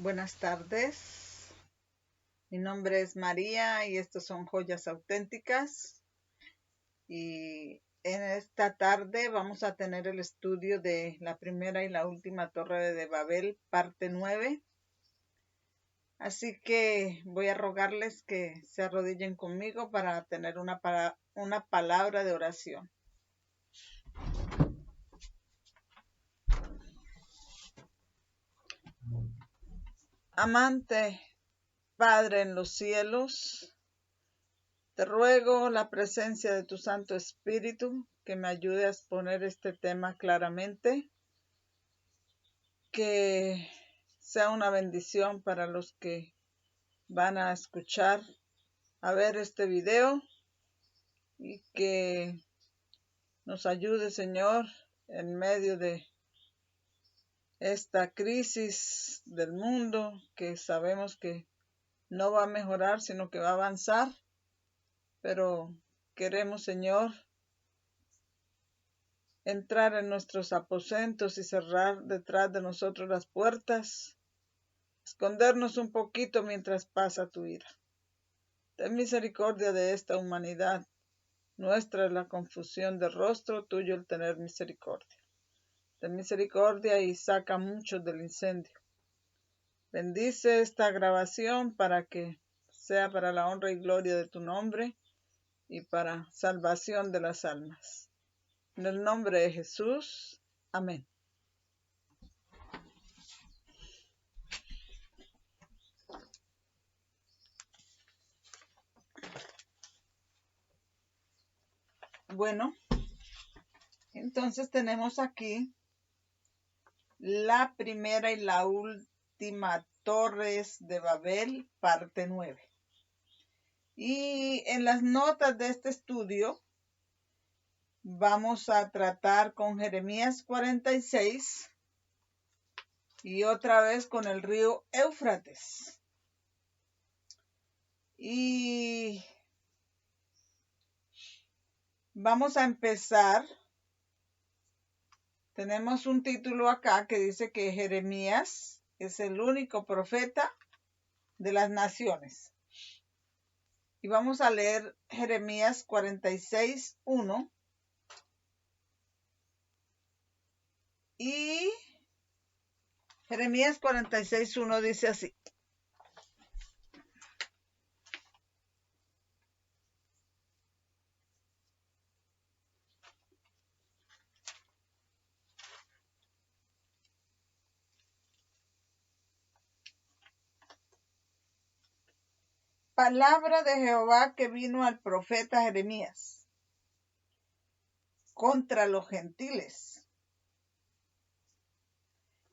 Buenas tardes, mi nombre es María y estos son Joyas Auténticas, y en esta tarde vamos a tener el estudio de la primera y la última torre de Babel, parte 9. Así que voy a rogarles que se arrodillen conmigo para tener una palabra de oración. Amante Padre en los cielos, te ruego la presencia de tu Santo Espíritu que me ayude a exponer este tema claramente, que sea una bendición para los que van a escuchar, a ver este video, y que nos ayude, Señor, en medio de esta crisis del mundo que sabemos que no va a mejorar, sino que va a avanzar. Pero queremos, Señor, entrar en nuestros aposentos y cerrar detrás de nosotros las puertas, escondernos un poquito mientras pasa tu ira. Ten misericordia de esta humanidad. Nuestra es la confusión de rostro, tuyo el tener misericordia. Ten misericordia y saca muchos del incendio. Bendice esta grabación para que sea para la honra y gloria de tu nombre y para salvación de las almas. En el nombre de Jesús. Amén. Bueno, entonces tenemos aquí la primera y la última torres de Babel, parte 9. Y en las notas de este estudio vamos a tratar con Jeremías 46 y otra vez con el río Éufrates. Y vamos a empezar. Tenemos un título acá que dice que Jeremías es el único profeta de las naciones. Y vamos a leer Jeremías 46, 1. Y Jeremías 46, 1 dice así. Palabra de Jehová que vino al profeta Jeremías contra los gentiles.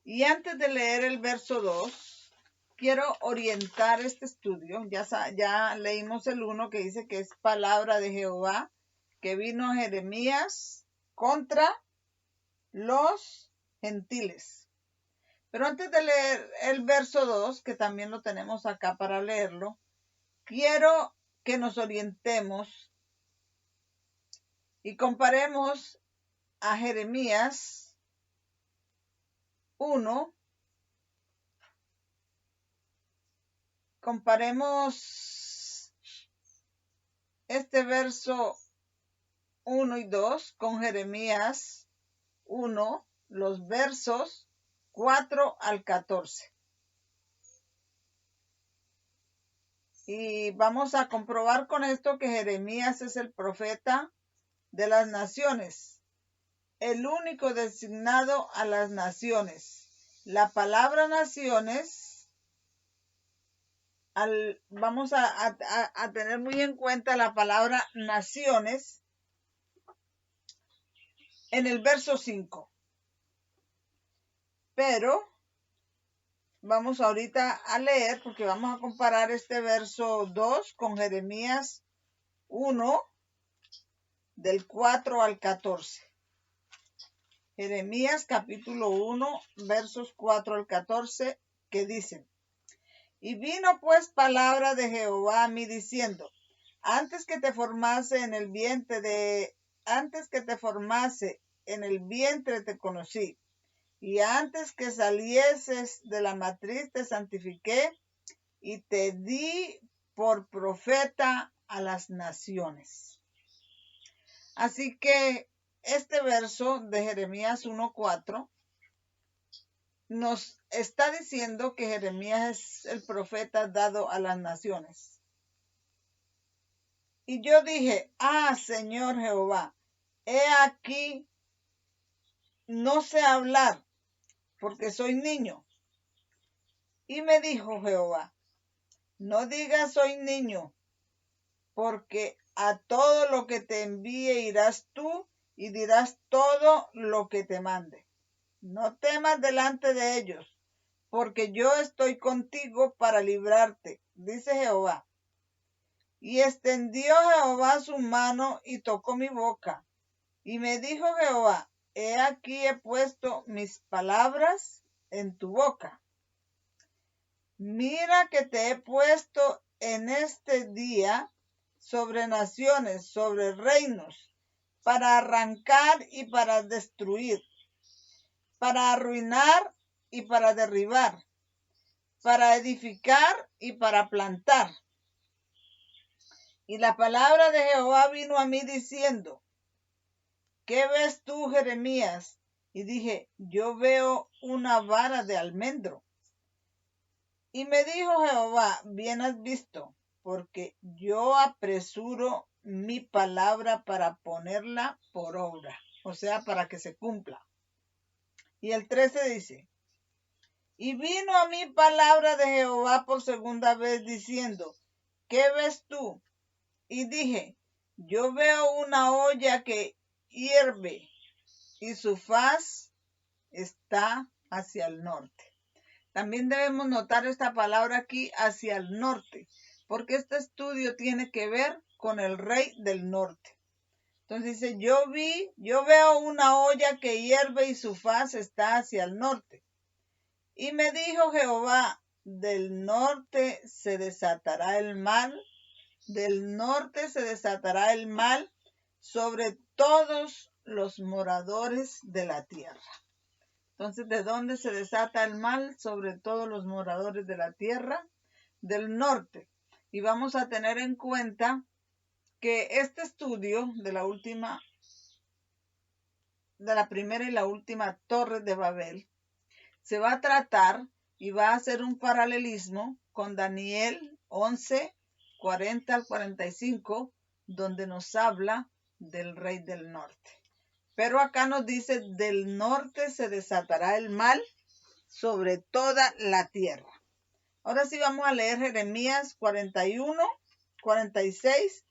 Y antes de leer el verso 2, quiero orientar este estudio. Ya leímos el 1 que dice que es palabra de Jehová que vino a Jeremías contra los gentiles. Pero antes de leer el verso 2, que también lo tenemos acá para leerlo, quiero que nos orientemos y comparemos a Jeremías 1. Comparemos este verso 1 y 2 con Jeremías 1, los versos 4 al 14. Y vamos a comprobar con esto que Jeremías es el profeta de las naciones, el único designado a las naciones. La palabra naciones, vamos a tener muy en cuenta la palabra naciones en el verso 5. Pero vamos ahorita a leer, porque vamos a comparar este verso 2 con Jeremías 1, del 4 al 14. Jeremías capítulo 1, versos 4 al 14, que dicen: Y vino pues palabra de Jehová a mí diciendo, antes que te formase en el vientre te conocí, y antes que salieses de la matriz te santifiqué y te di por profeta a las naciones. Así que este verso de Jeremías 1:4 nos está diciendo que Jeremías es el profeta dado a las naciones. Y yo dije, Señor Jehová, he aquí, no sé hablar, porque soy niño. Y me dijo Jehová, no digas soy niño, porque a todo lo que te envíe irás tú y dirás todo lo que te mande. No temas delante de ellos, porque yo estoy contigo para librarte, dice Jehová. Y extendió Jehová su mano y tocó mi boca. Y me dijo Jehová, he aquí he puesto mis palabras en tu boca. Mira que te he puesto en este día sobre naciones, sobre reinos, para arrancar y para destruir, para arruinar y para derribar, para edificar y para plantar. Y la palabra de Jehová vino a mí diciendo, ¿qué ves tú, Jeremías? Y dije, yo veo una vara de almendro. Y me dijo Jehová, bien has visto, porque yo apresuro mi palabra para ponerla por obra, o sea, para que se cumpla. Y el 13 dice, y vino a mí palabra de Jehová por segunda vez diciendo, ¿qué ves tú? Y dije, yo veo una olla que hierve y su faz está hacia el norte. También debemos notar esta palabra aquí, hacia el norte, porque este estudio tiene que ver con el rey del norte. Entonces dice, yo veo una olla que hierve y su faz está hacia el norte. Y me dijo Jehová, del norte se desatará el mal, del norte se desatará el mal sobre todos los moradores de la tierra. Entonces, ¿de dónde se desata el mal? Sobre todos los moradores de la tierra, del norte. Y vamos a tener en cuenta que este estudio de la primera y la última torre de Babel se va a tratar y va a hacer un paralelismo con Daniel 11, 40 al 45, donde nos habla del rey del norte. Pero acá nos dice, del norte se desatará el mal sobre toda la tierra. Ahora sí vamos a leer Jeremías 41, 46,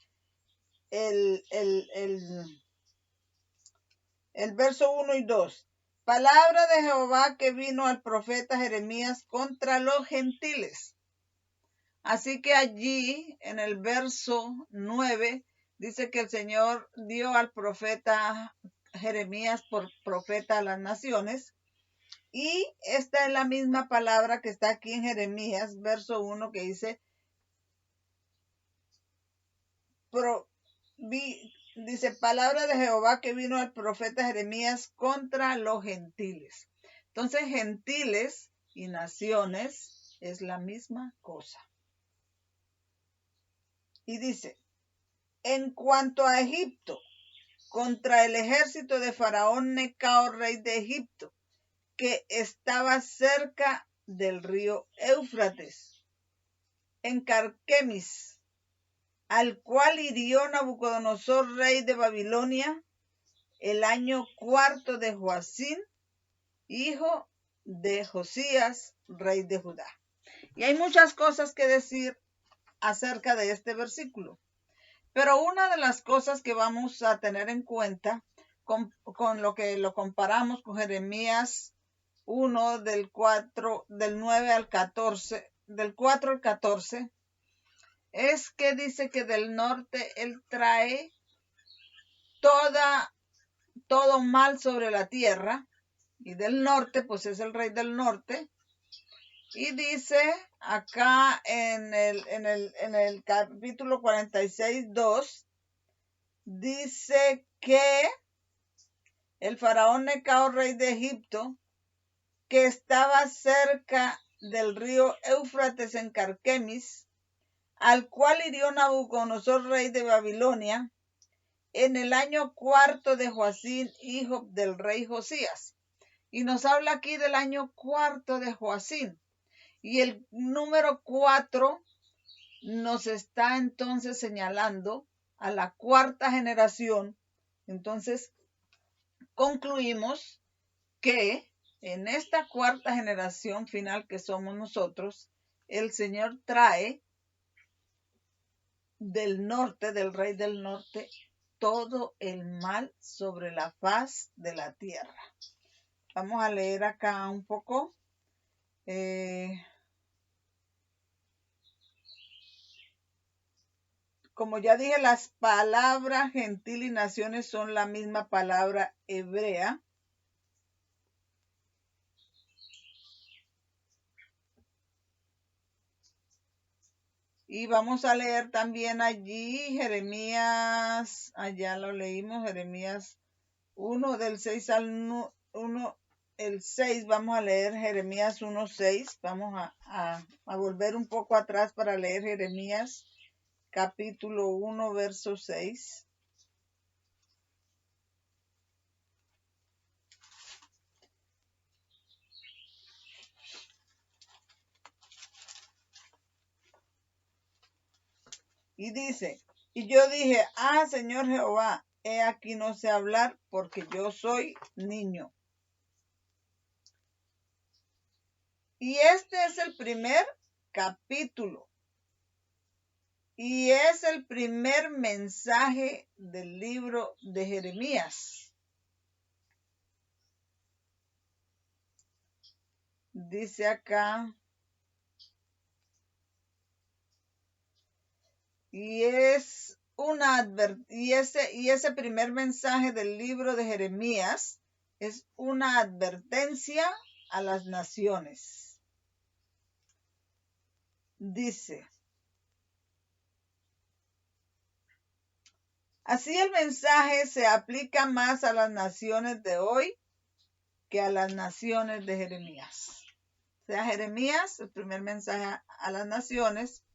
el verso 1 y 2. Palabra de Jehová que vino al profeta Jeremías contra los gentiles. Así que allí en el verso 9 dice que el Señor dio al profeta Jeremías por profeta a las naciones. Y esta es la misma palabra que está aquí en Jeremías, verso 1, que dice, dice, palabra de Jehová que vino al profeta Jeremías contra los gentiles. Entonces, gentiles y naciones es la misma cosa. Y dice, en cuanto a Egipto, contra el ejército de Faraón Necao, rey de Egipto, que estaba cerca del río Éufrates, en Carquemis, al cual hirió Nabucodonosor, rey de Babilonia, el año 4 de Joacim, hijo de Josías, rey de Judá. Y hay muchas cosas que decir acerca de este versículo. Pero una de las cosas que vamos a tener en cuenta con lo que lo comparamos con Jeremías 1 del 9 al 14, del 4 al 14, es que dice que del norte él trae todo mal sobre la tierra, y del norte pues es el rey del norte. Y dice acá en el capítulo 46, 2, dice que el faraón Necao, rey de Egipto, que estaba cerca del río Éufrates en Carquemis, al cual hirió Nabucodonosor, rey de Babilonia, en el año 4 de Joacim, hijo del rey Josías. Y nos habla aquí del año 4 de Joacim. Y el número 4 nos está entonces señalando a la cuarta generación. Entonces concluimos que en esta cuarta generación final que somos nosotros, el Señor trae del norte, del rey del norte, todo el mal sobre la faz de la tierra. Vamos a leer acá un poco. Como ya dije, las palabras gentil y naciones son la misma palabra hebrea. Y vamos a leer también allí Jeremías, allá lo leímos, Jeremías 1 del 6 al 1, el 6, vamos a leer Jeremías 1:6. Vamos a volver un poco atrás para leer Jeremías capítulo 1, verso 6. Y dice, y yo dije, Señor Jehová, he aquí no sé hablar porque yo soy niño. Y este es el primer capítulo. Y es el primer mensaje del libro de Jeremías. Dice acá, y ese primer mensaje del libro de Jeremías es una advertencia a las naciones. Dice, así el mensaje se aplica más a las naciones de hoy que a las naciones de Jeremías. O sea, Jeremías, el primer mensaje a las naciones.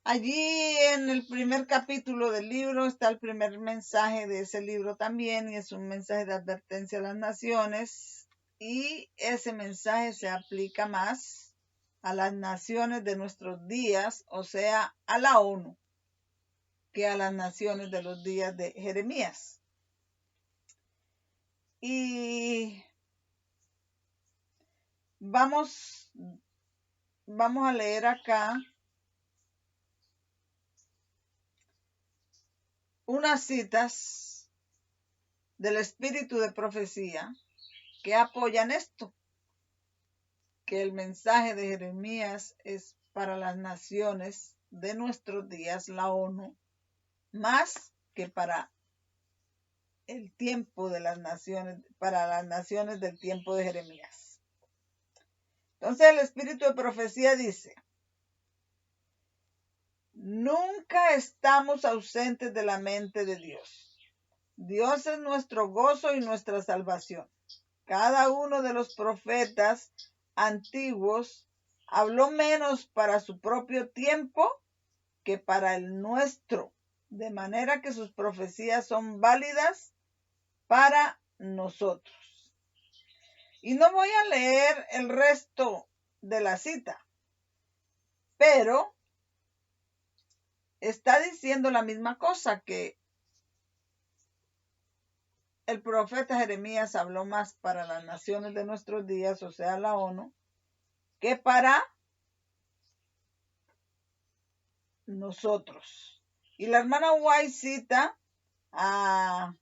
Allí en el primer capítulo del libro está el primer mensaje de ese libro también, y es un mensaje de advertencia a las naciones, y ese mensaje se aplica más a las naciones de nuestros días, o sea, a la ONU, que a las naciones de los días de Jeremías. Y vamos a leer acá unas citas del espíritu de profecía que apoyan esto, que el mensaje de Jeremías es para las naciones de nuestros días, la ONU, más que para el tiempo de las naciones, para las naciones del tiempo de Jeremías. Entonces el espíritu de profecía dice, nunca estamos ausentes de la mente de Dios. Dios es nuestro gozo y nuestra salvación. Cada uno de los profetas antiguos habló menos para su propio tiempo que para el nuestro, de manera que sus profecías son válidas para nosotros. Y no voy a leer el resto de la cita, pero está diciendo la misma cosa, que el profeta Jeremías habló más para las naciones de nuestros días, o sea, la ONU, que para nosotros. Y la hermana White cita a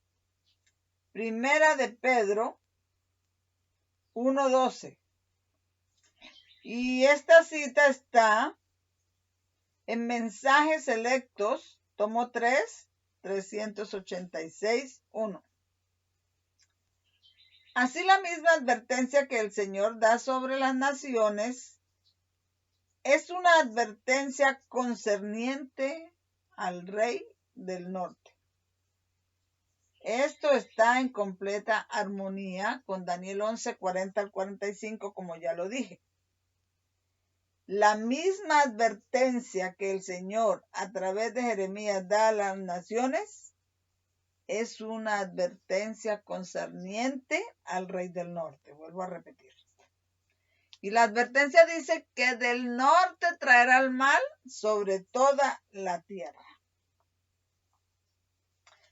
Primera de Pedro 1:12. Y esta cita está en Mensajes Selectos, tomo 3, 386:1. Así la misma advertencia que el Señor da sobre las naciones es una advertencia concerniente al rey del norte. Esto está en completa armonía con Daniel 11, 40 al 45, como ya lo dije. La misma advertencia que el Señor a través de Jeremías da a las naciones es una advertencia concerniente al rey del norte. Vuelvo a repetir. Y la advertencia dice que del norte traerá el mal sobre toda la tierra.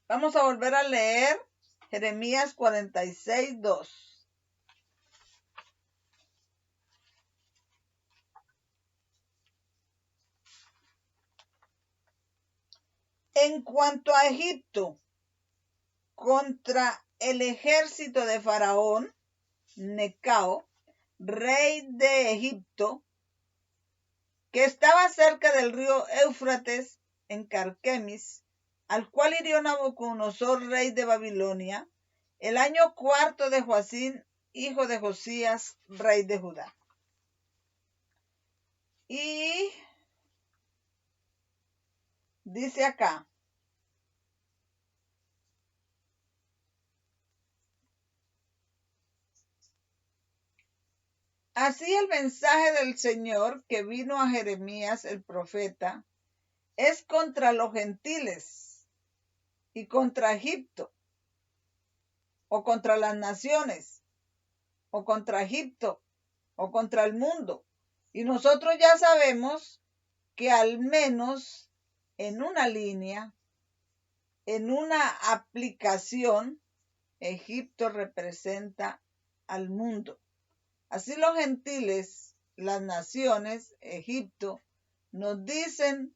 Vamos a volver a leer Jeremías 46, 2. En cuanto a Egipto, contra el ejército de Faraón, Necao, rey de Egipto, que estaba cerca del río Éufrates, en Carquemis, al cual hirió Nabucodonosor, rey de Babilonia, el año cuarto de Joacín, hijo de Josías, rey de Judá. Y dice acá, así el mensaje del Señor que vino a Jeremías el profeta es contra los gentiles y contra Egipto, o contra las naciones, o contra Egipto, o contra el mundo. Y nosotros ya sabemos que al menos en una línea, en una aplicación, Egipto representa al mundo. Así los gentiles, las naciones, Egipto, nos dicen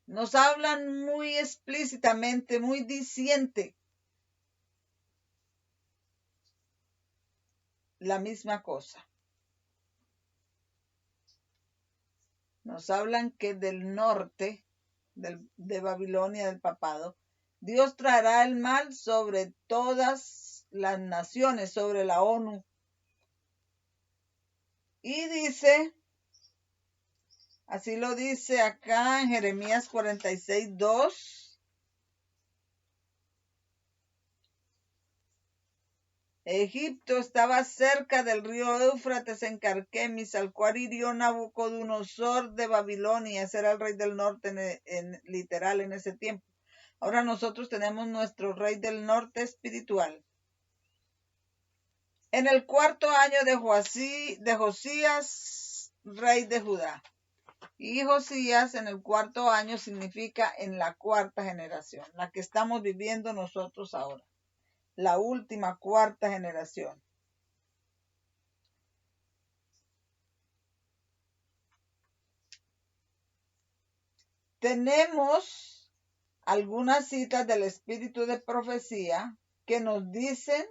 nos hablan muy explícitamente, muy diciente la misma cosa. Nos hablan que del norte, de Babilonia, del papado, Dios traerá el mal sobre todas las naciones, sobre la ONU. Y dice, así lo dice acá en Jeremías 46, 2. Egipto estaba cerca del río Éufrates en Carquemis, al cual hirió Nabucodonosor de Babilonia. Ese era el rey del norte literal en ese tiempo. Ahora nosotros tenemos nuestro rey del norte espiritual. En el cuarto año de Josías, rey de Judá. Y Josías en el cuarto año significa en la cuarta generación, la que estamos viviendo nosotros ahora. La última cuarta generación. Tenemos algunas citas del espíritu de profecía que nos dicen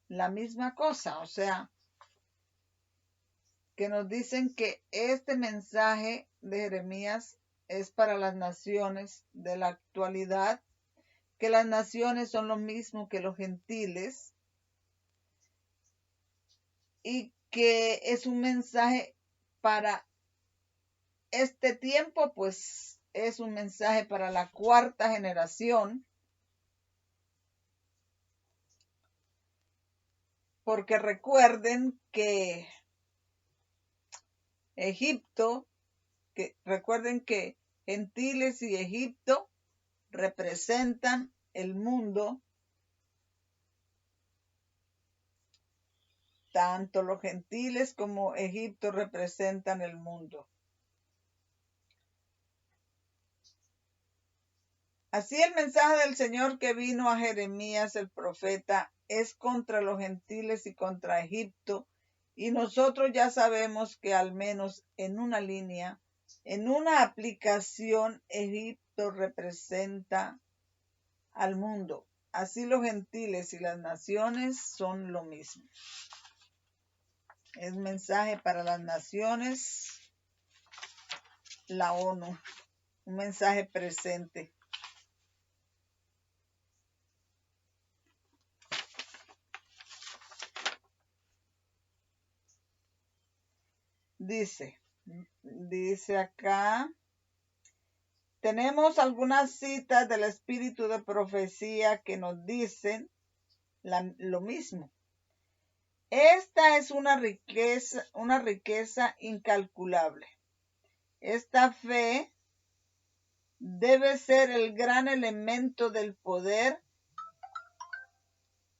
la misma cosa, o sea, que nos dicen que este mensaje de Jeremías es para las naciones de la actualidad, que las naciones son lo mismo que los gentiles y que es un mensaje para este tiempo, pues es un mensaje para la cuarta generación, porque recuerden que recuerden que gentiles y Egipto representan el mundo, tanto los gentiles como Egipto representan el mundo. Así el mensaje del Señor que vino a Jeremías el profeta es contra los gentiles y contra Egipto, y nosotros ya sabemos que al menos en una línea, en una aplicación, Egipto representa al mundo. Así los gentiles y las naciones son lo mismo. Es mensaje para las naciones, la ONU, un mensaje presente. Dice, Dice acá, tenemos algunas citas del espíritu de profecía que nos dicen lo mismo. Esta es una riqueza incalculable. Esta fe debe ser el gran elemento del poder.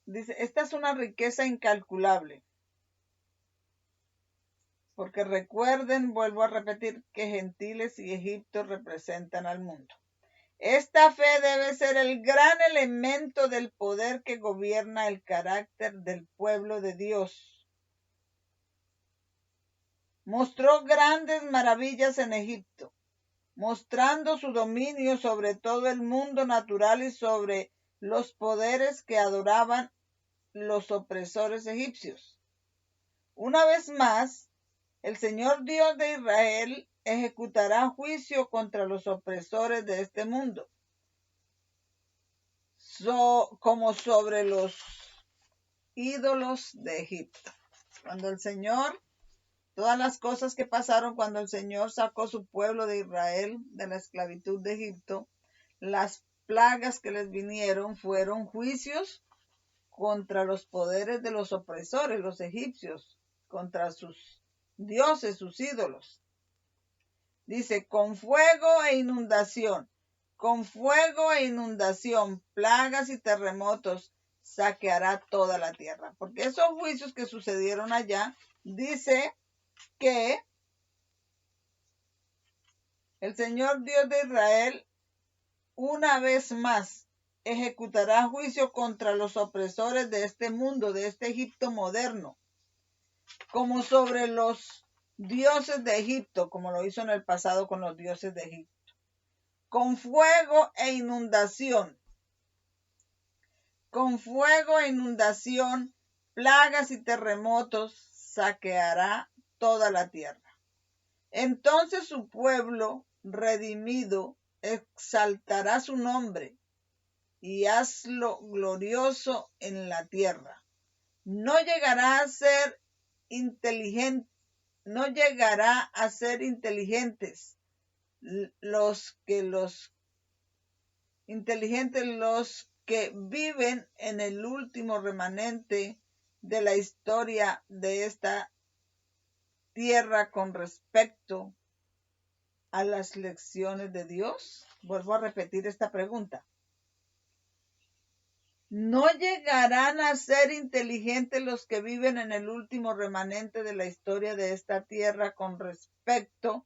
Dice, esta es una riqueza incalculable. Porque recuerden, vuelvo a repetir, que gentiles y Egipto representan al mundo. Esta fe debe ser el gran elemento del poder que gobierna el carácter del pueblo de Dios. Mostró grandes maravillas en Egipto, mostrando su dominio sobre todo el mundo natural y sobre los poderes que adoraban los opresores egipcios. Una vez más, el Señor Dios de Israel ejecutará juicio contra los opresores de este mundo, como sobre los ídolos de Egipto. Cuando el Señor, todas las cosas que pasaron cuando el Señor sacó su pueblo de Israel de la esclavitud de Egipto, las plagas que les vinieron fueron juicios contra los poderes de los opresores, los egipcios, contra sus dioses, sus ídolos. Dice, con fuego e inundación, plagas y terremotos, saqueará toda la tierra. Porque esos juicios que sucedieron allá, dice que el Señor Dios de Israel, una vez más, ejecutará juicio contra los opresores de este mundo, de este Egipto moderno, como sobre los dioses de Egipto, como lo hizo en el pasado con los dioses de Egipto. Con fuego e inundación, plagas y terremotos, saqueará toda la tierra. Entonces su pueblo redimido exaltará su nombre y hazlo glorioso en la tierra. No llegará a ser inteligentes los que viven en el último remanente de la historia de esta tierra con respecto a las lecciones de Dios. Vuelvo a repetir esta pregunta. ¿No llegarán a ser inteligentes los que viven en el último remanente de la historia de esta tierra con respecto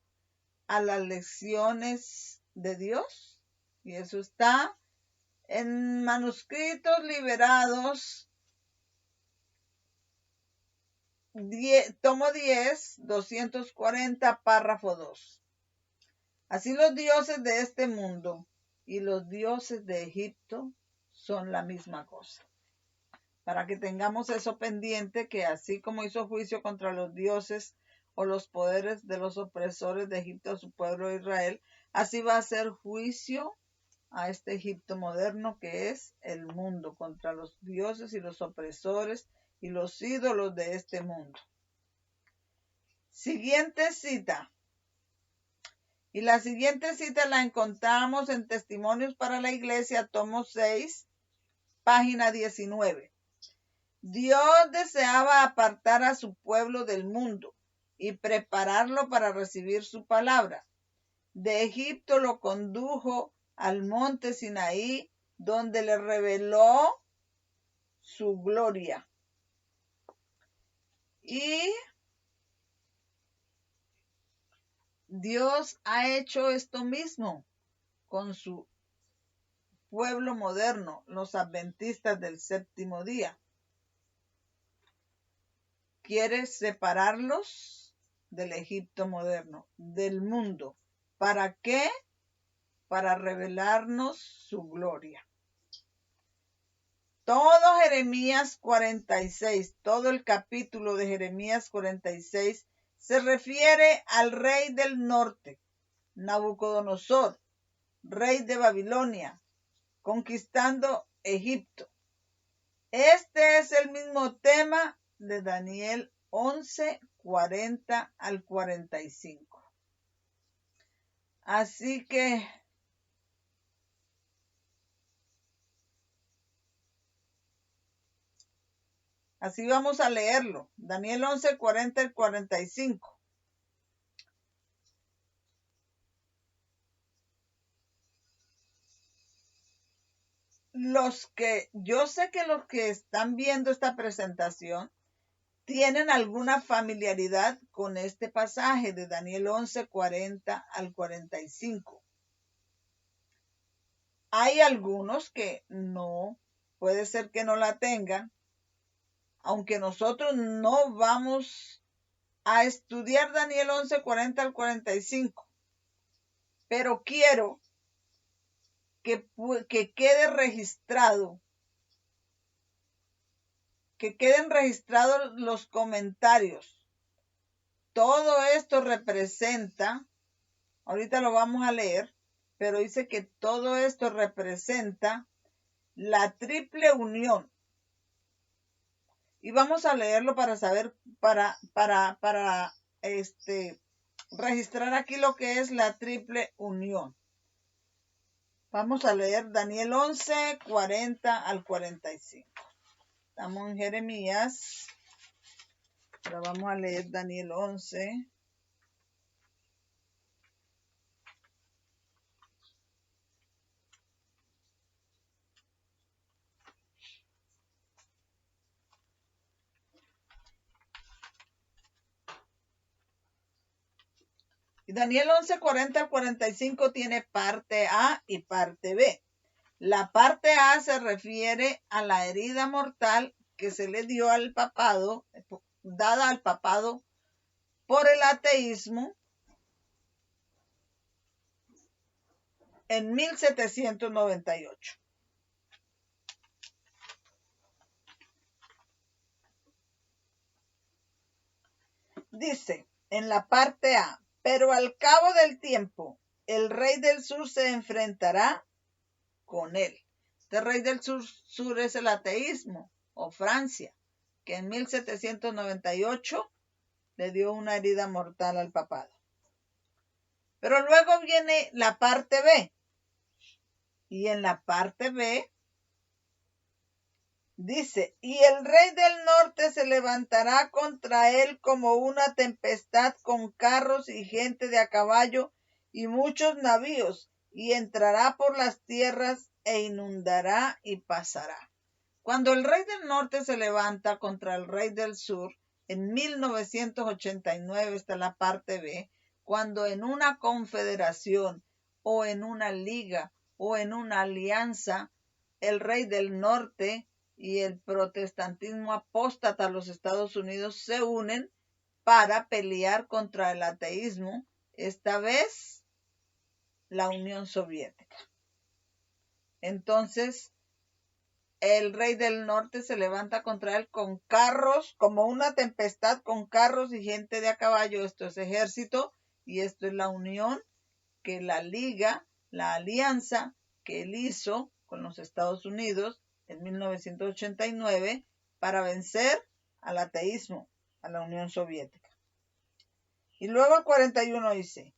a las lecciones de Dios? Y eso está en manuscritos liberados, tomo 10, 240, párrafo 2. Así los dioses de este mundo y los dioses de Egipto son la misma cosa. Para que tengamos eso pendiente, que así como hizo juicio contra los dioses o los poderes de los opresores de Egipto a su pueblo de Israel, así va a ser juicio a este Egipto moderno que es el mundo, contra los dioses y los opresores y los ídolos de este mundo. Siguiente cita. Y la siguiente cita la encontramos en Testimonios para la Iglesia, tomo 6, página 19. Dios deseaba apartar a su pueblo del mundo y prepararlo para recibir su palabra. De Egipto lo condujo al monte Sinaí, donde le reveló su gloria. Y Dios ha hecho esto mismo con su pueblo moderno, los adventistas del séptimo día. Quiere separarlos del Egipto moderno, del mundo. ¿Para qué? Para revelarnos su gloria. Todo Jeremías 46, todo el capítulo de Jeremías 46 se refiere al rey del norte, Nabucodonosor, rey de Babilonia, conquistando Egipto. Este es el mismo tema de Daniel 11, 40 al 45. Así que así vamos a leerlo. Daniel 11, 40 al 45. Yo sé que los que están viendo esta presentación tienen alguna familiaridad con este pasaje de Daniel 11, 40 al 45. Hay algunos que no, puede ser que no la tengan, aunque nosotros no vamos a estudiar Daniel 11, 40 al 45, pero quiero que quede registrado, que queden registrados los comentarios. Todo esto representa, ahorita lo vamos a leer, pero dice que todo esto representa la triple unión. Y vamos a leerlo para saber, para registrar aquí lo que es la triple unión. Vamos a leer Daniel 11, 40 al 45. Estamos en Jeremías. Ahora vamos a leer Daniel 11. Y Daniel 11, 40 al 45 tiene parte A y parte B. La parte A se refiere a la herida mortal que se le dio al papado, dada al papado por el ateísmo en 1798. Dice en la parte A, pero al cabo del tiempo, el rey del sur se enfrentará con él. Este rey del sur es el ateísmo o Francia, que en 1798 le dio una herida mortal al papado. Pero luego viene la parte B. Y en la parte B dice, y el rey del norte se levantará contra él como una tempestad con carros y gente de a caballo y muchos navíos, y entrará por las tierras e inundará y pasará. Cuando el rey del norte se levanta contra el rey del sur, en 1989 está la parte B, cuando en una confederación o en una liga o en una alianza, el rey del norte y el protestantismo apóstata a los Estados Unidos se unen para pelear contra el ateísmo, esta vez la Unión Soviética. Entonces, el rey del norte se levanta contra él con carros, como una tempestad con carros y gente de a caballo. Esto es ejército y esto es la unión que la liga, la alianza que él hizo con los Estados Unidos en 1989 para vencer al ateísmo, a la Unión Soviética. Y luego el 41 dice,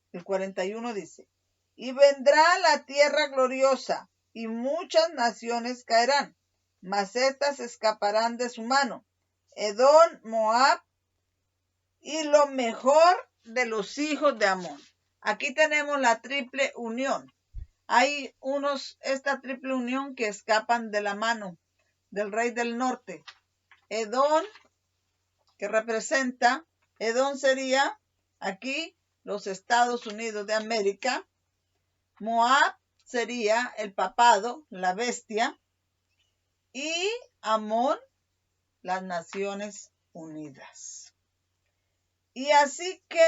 y vendrá la tierra gloriosa y muchas naciones caerán, mas estas escaparán de su mano, Edom, Moab y lo mejor de los hijos de Amón. Aquí tenemos la triple unión. Hay esta triple unión que escapan de la mano del rey del norte. Edom, que representa, Edom sería aquí los Estados Unidos de América. Moab sería el papado, la bestia. Y Amón, las Naciones Unidas. Y así que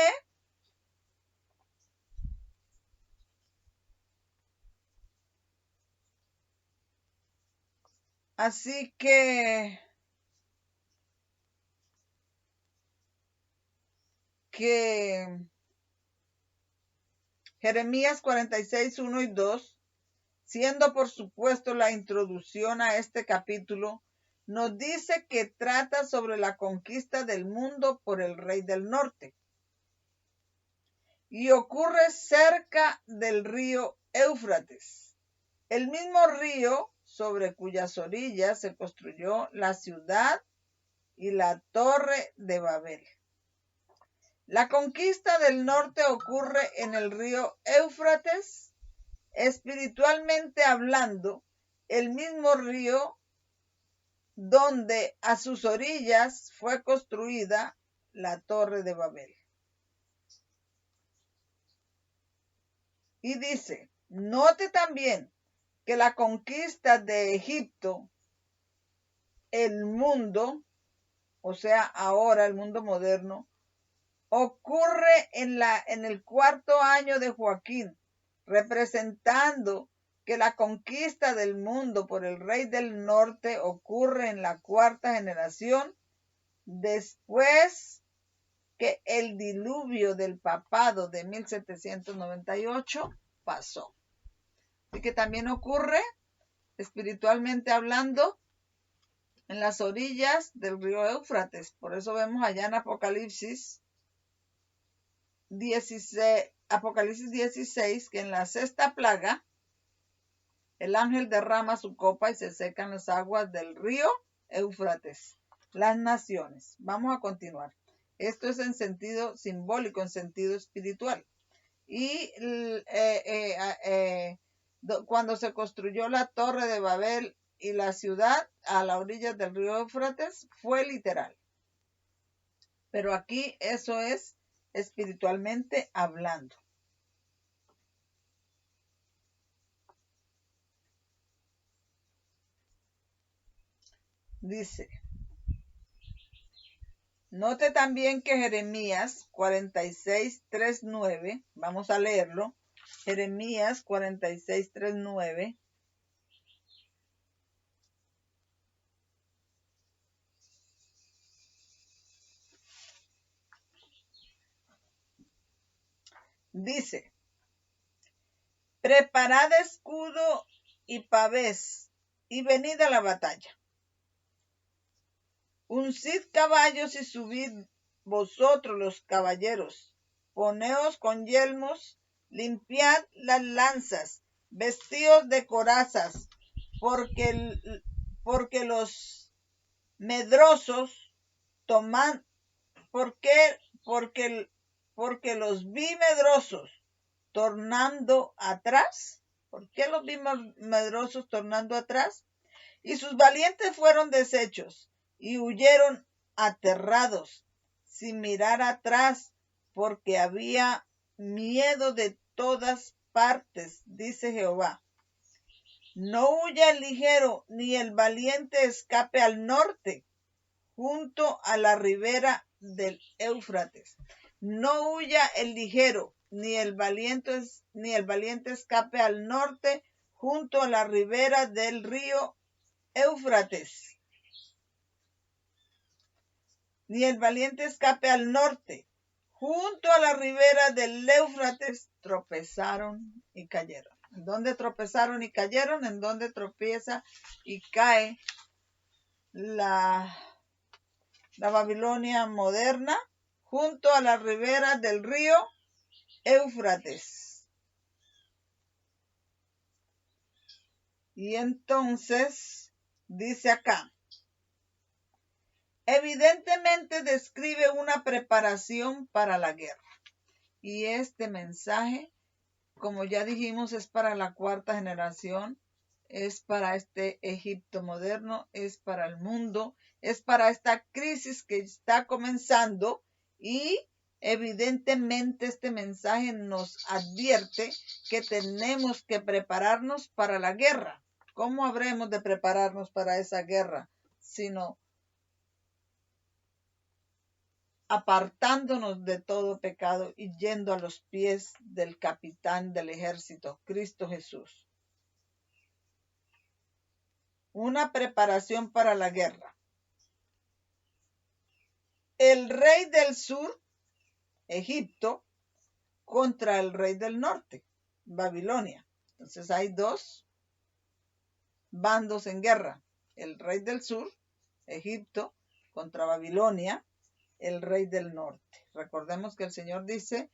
Jeremías 46, 1 y 2, siendo por supuesto la introducción a este capítulo, nos dice que trata sobre la conquista del mundo por el rey del norte. Y ocurre cerca del río Éufrates, el mismo río sobre cuyas orillas se construyó la ciudad y la torre de Babel. La conquista del norte ocurre en el río Éufrates, espiritualmente hablando, el mismo río donde a sus orillas fue construida la torre de Babel. Y dice, note también que la conquista de Egipto, el mundo, o sea, ahora el mundo moderno, ocurre en el 4º año de Joaquín, representando que la conquista del mundo por el rey del norte ocurre en la 4ª generación, después que el diluvio del papado de 1798 pasó. Así que también ocurre, espiritualmente hablando, en las orillas del río Éufrates. Por eso vemos allá en Apocalipsis 16, que en la 6ª plaga, el ángel derrama su copa y se secan las aguas del río Éufrates, las naciones. Vamos a continuar. Esto es en sentido simbólico, en sentido espiritual. Y cuando se construyó la torre de Babel y la ciudad a la orilla del río Éufrates, fue literal. Pero aquí eso es espiritualmente hablando. Dice, note también que Jeremías 46:3-9, vamos a leerlo, Jeremías 46:3-9, dice, preparad escudo y pavés y venid a la batalla. Uncid caballos y subid vosotros los caballeros. Poneos con yelmos, limpiad las lanzas, vestíos de corazas, porque los medrosos toman, porque los vi medrosos tornando atrás. ¿Por qué los vi medrosos tornando atrás? Y sus valientes fueron deshechos y huyeron aterrados, sin mirar atrás, porque había miedo de todas partes, dice Jehová. No huya el ligero, ni el valiente escape al norte, junto a la ribera del Éufrates. No huya el ligero, ni el valiente escape al norte, junto a la ribera del río Éufrates. Ni el valiente escape al norte. Junto a la ribera del Éufrates tropezaron y cayeron. ¿En dónde tropezaron y cayeron? En donde tropieza y cae la Babilonia moderna, junto a la ribera del río Éufrates. Y entonces dice acá, evidentemente describe una preparación para la guerra. Y este mensaje, como ya dijimos, es para la 4ª generación, es para este Egipto moderno, es para el mundo, es para esta crisis que está comenzando, y evidentemente este mensaje nos advierte que tenemos que prepararnos para la guerra. ¿Cómo habremos de prepararnos para esa guerra? Sino apartándonos de todo pecado y yendo a los pies del capitán del ejército, Cristo Jesús. Una preparación para la guerra. El rey del sur, Egipto, contra el rey del norte, Babilonia. Entonces hay dos bandos en guerra, el rey del sur Egipto, contra Babilonia, el rey del norte. Recordemos que el Señor dice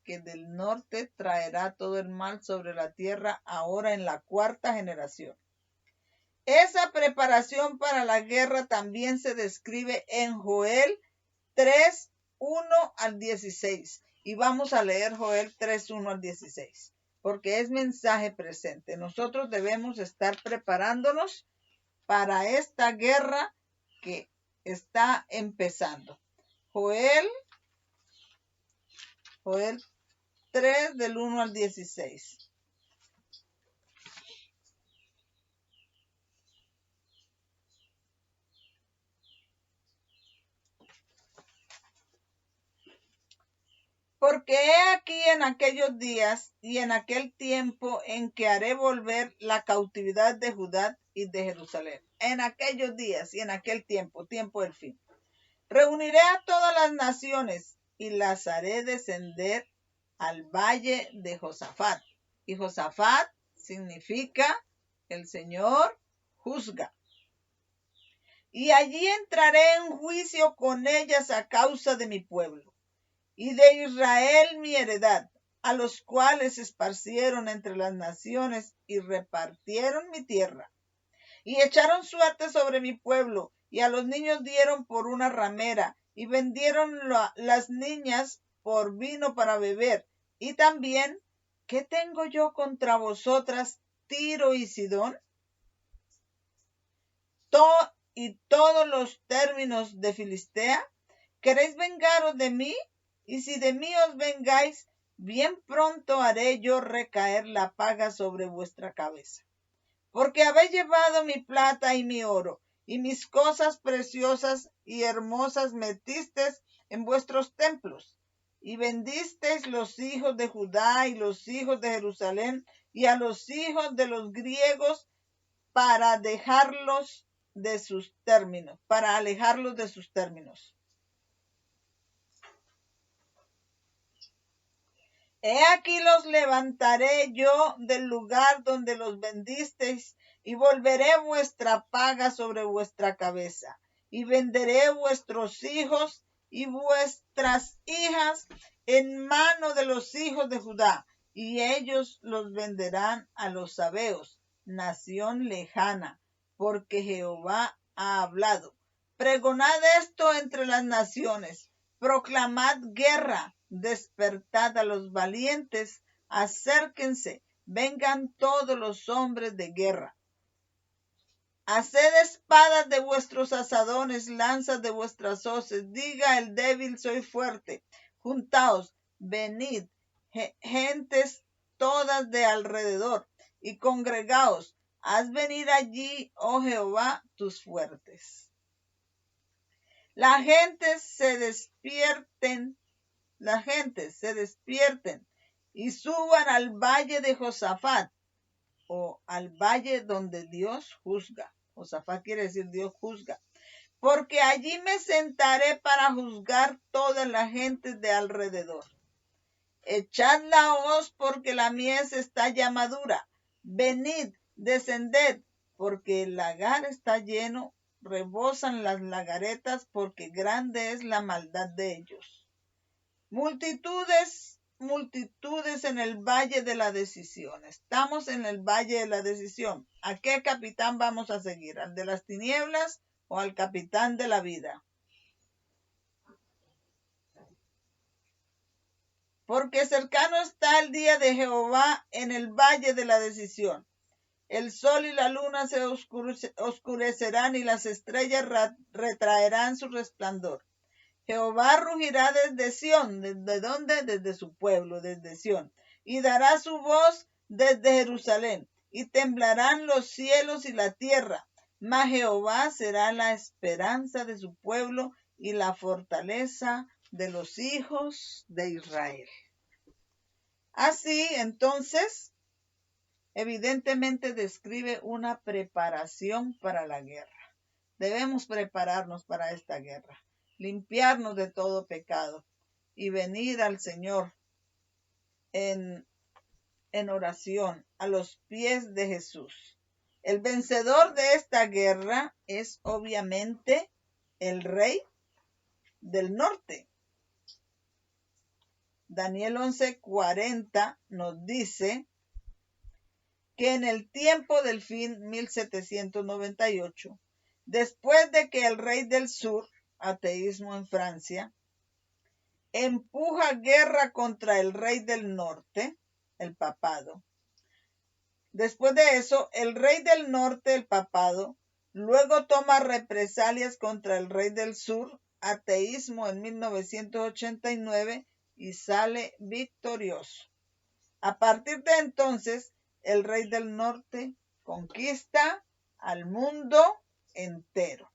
que del norte traerá todo el mal sobre la tierra ahora en la cuarta generación. Esa preparación para la guerra también se describe en Joel 3, 1 al 16. Y vamos a leer Joel 3, 1 al 16, porque es mensaje presente. Nosotros debemos estar preparándonos para esta guerra que está empezando. Joel 3 del 1 al 16. Porque he aquí en aquellos días y en aquel tiempo en que haré volver la cautividad de Judá y de Jerusalén. En aquellos días y en aquel tiempo, tiempo del fin. Reuniré a todas las naciones y las haré descender al valle de Josafat. Y Josafat significa el Señor juzga. Y allí entraré en juicio con ellas a causa de mi pueblo y de Israel mi heredad, a los cuales esparcieron entre las naciones y repartieron mi tierra. Y echaron suerte sobre mi pueblo, y a los niños dieron por una ramera, y vendieron las niñas por vino para beber. Y también, ¿qué tengo yo contra vosotras, Tiro y Sidón? Y todos los términos de Filistea, ¿queréis vengaros de mí? Y si de mí os vengáis, bien pronto haré yo recaer la paga sobre vuestra cabeza. Porque habéis llevado mi plata y mi oro, y mis cosas preciosas y hermosas metisteis en vuestros templos, y vendisteis los hijos de Judá y los hijos de Jerusalén, y a los hijos de los griegos para dejarlos de sus términos, para alejarlos de sus términos. He aquí los levantaré yo del lugar donde los vendisteis, y volveré vuestra paga sobre vuestra cabeza, y venderé vuestros hijos y vuestras hijas en mano de los hijos de Judá, y ellos los venderán a los sabeos, nación lejana, porque Jehová ha hablado. Pregonad esto entre las naciones, proclamad guerra, despertad a los valientes, acérquense, vengan todos los hombres de guerra. Haced espadas de vuestros asadones, lanzas de vuestras hoces, diga el débil soy fuerte. Juntaos, venid, gentes todas de alrededor, y congregaos, haz venir allí, oh Jehová, tus fuertes. La gente se despierten y suban al valle de Josafat, o al valle donde Dios juzga. Josafat quiere decir Dios juzga. Porque allí me sentaré para juzgar toda la gente de alrededor. Echad la hoz porque la mies está ya madura. Venid, descended, porque el lagar está lleno, rebosan las lagaretas, porque grande es la maldad de ellos. Multitudes en el valle de la decisión. Estamos en el valle de la decisión. ¿A qué capitán vamos a seguir? ¿Al de las tinieblas o al capitán de la vida? Porque cercano está el día de Jehová en el valle de la decisión. El sol y la luna se oscurecerán y las estrellas retraerán su resplandor. Jehová rugirá desde Sión. ¿Desde dónde? Desde su pueblo, desde Sión. Y dará su voz desde Jerusalén. Y temblarán los cielos y la tierra. Mas Jehová será la esperanza de su pueblo y la fortaleza de los hijos de Israel. Así, entonces, evidentemente describe una preparación para la guerra. Debemos prepararnos para esta guerra. Limpiarnos de todo pecado y venir al Señor en oración a los pies de Jesús. El vencedor de esta guerra es obviamente el rey del norte. Daniel 11:40 nos dice que en el tiempo del fin 1798, después de que el rey del sur, ateísmo en Francia, empuja guerra contra el rey del norte, el papado. Después de eso, el rey del norte, el papado, luego toma represalias contra el rey del sur, ateísmo en 1989, y sale victorioso. A partir de entonces, el rey del norte conquista al mundo entero.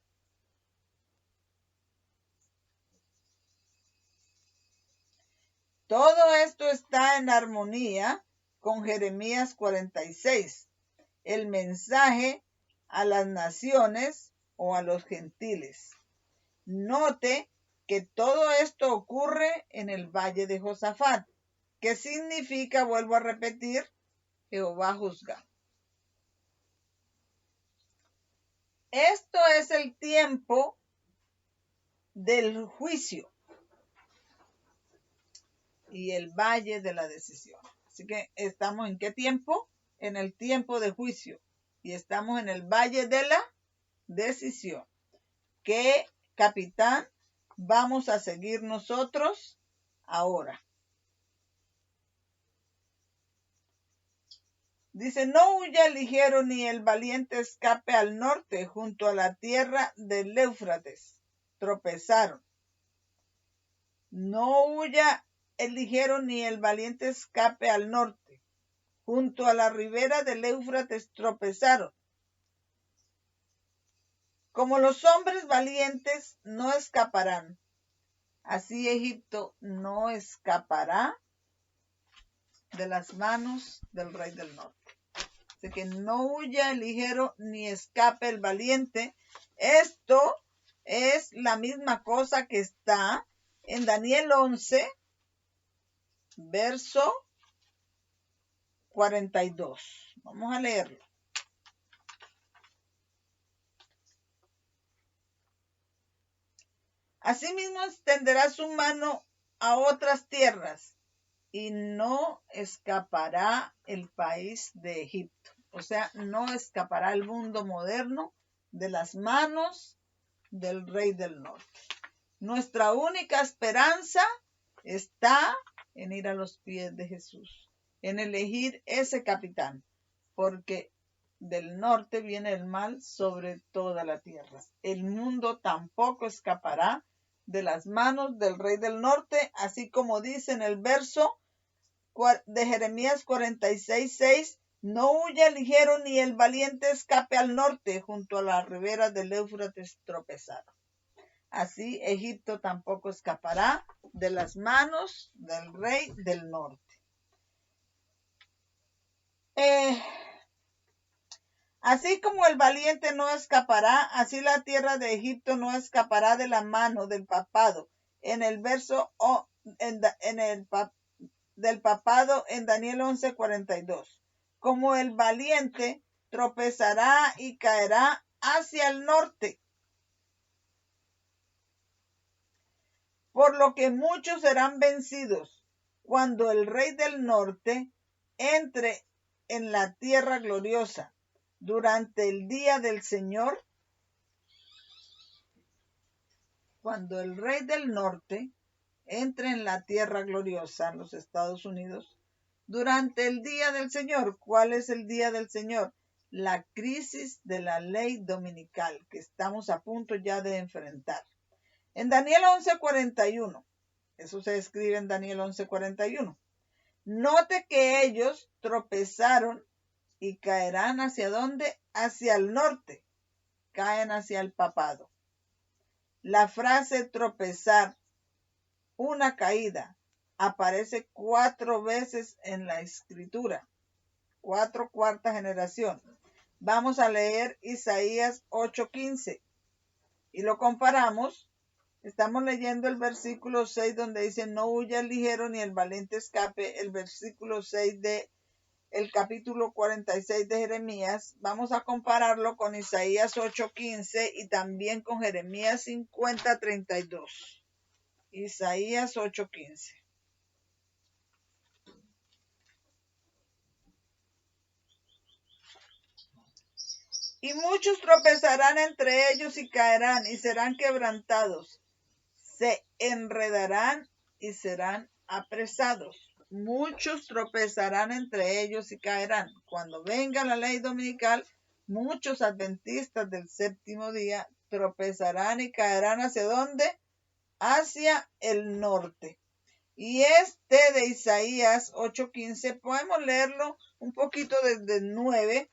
Todo esto está en armonía con Jeremías 46, el mensaje a las naciones o a los gentiles. Note que todo esto ocurre en el valle de Josafat, que significa, vuelvo a repetir, Jehová juzga. Esto es el tiempo del juicio y el valle de la decisión. Así que estamos en qué tiempo? En el tiempo de juicio y estamos en el valle de la decisión. ¿Qué capitán vamos a seguir nosotros ahora? Dice, no huya ligero ni el valiente escape al norte, junto a la tierra del Éufrates. Tropezaron. No huya el ligero ni el valiente escape al norte. Junto a la ribera del Éufrates tropezaron. Como los hombres valientes no escaparán, así Egipto no escapará de las manos del rey del norte. Así que no huya el ligero ni escape el valiente. Esto es la misma cosa que está en Daniel 11, verso 42. Vamos a leerlo. Asimismo extenderá su mano a otras tierras y no escapará el país de Egipto. O sea, no escapará el mundo moderno de las manos del rey del norte. Nuestra única esperanza está en ir a los pies de Jesús, en elegir ese capitán, porque del norte viene el mal sobre toda la tierra. El mundo tampoco escapará de las manos del rey del norte, así como dice en el verso de Jeremías 46:6, no huya el ligero ni el valiente escape al norte, junto a la ribera del Éufrates tropezaron. Así Egipto tampoco escapará de las manos del rey del norte. Así como el valiente no escapará, así la tierra de Egipto no escapará de la mano del papado. En el verso del papado en Daniel 11:42. Como el valiente tropezará y caerá hacia el norte. Por lo que muchos serán vencidos cuando el rey del norte entre en la tierra gloriosa durante el día del Señor. Cuando el rey del norte entre en la tierra gloriosa, en los Estados Unidos, durante el día del Señor. ¿Cuál es el día del Señor? La crisis de la ley dominical que estamos a punto ya de enfrentar. En Daniel 11:41, eso se escribe en Daniel 11:41. Note que ellos tropezaron y caerán ¿hacia dónde? Hacia el norte. Caen hacia el papado. La frase tropezar, una caída, aparece 4 veces en la escritura. 4 cuarta generación. Vamos a leer Isaías 8:15 y lo comparamos. Estamos leyendo el versículo 6 donde dice no huya el ligero ni el valiente escape. El versículo 6 de el capítulo 46 de Jeremías, vamos a compararlo con Isaías 8:15 y también con Jeremías 50:32. Isaías 8:15. Y muchos tropezarán entre ellos y caerán y serán quebrantados. Se enredarán y serán apresados. Muchos tropezarán entre ellos y caerán. Cuando venga la ley dominical, muchos adventistas del séptimo día tropezarán y caerán. ¿Hacia dónde? Hacia el norte. Y este de Isaías 8:15 podemos leerlo un poquito desde el 9,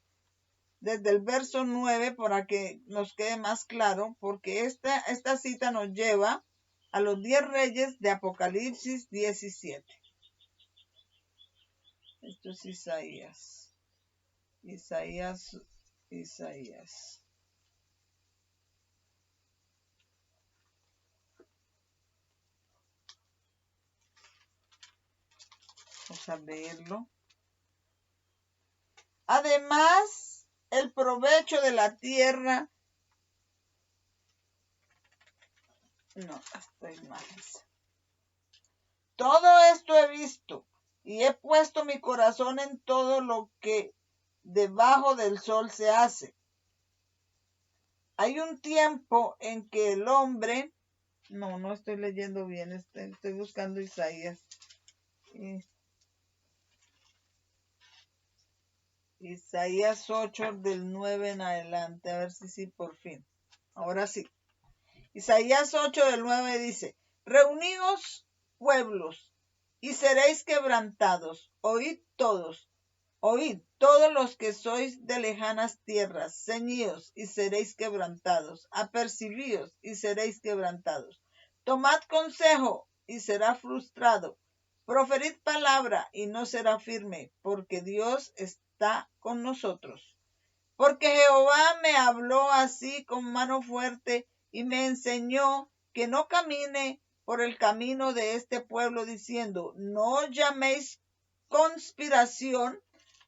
desde el verso 9, para que nos quede más claro, porque esta cita nos lleva a los 10 reyes de Apocalipsis 17. Esto es Isaías. Vamos a leerlo. Además, el provecho de la tierra. No, estoy mal. Todo esto he visto y he puesto mi corazón en todo lo que debajo del sol se hace. Hay un tiempo en que el hombre, no estoy leyendo bien, estoy buscando Isaías. Isaías 8 del 9 en adelante, a ver si sí por fin. Ahora sí. Isaías 8 del 9 dice: Reuníos pueblos y seréis quebrantados. Oíd todos los que sois de lejanas tierras, ceñíos y seréis quebrantados, apercibíos y seréis quebrantados. Tomad consejo y será frustrado. Proferid palabra y no será firme, porque Dios está con nosotros. Porque Jehová me habló así con mano fuerte y me enseñó que no camine por el camino de este pueblo, diciendo: no llaméis conspiración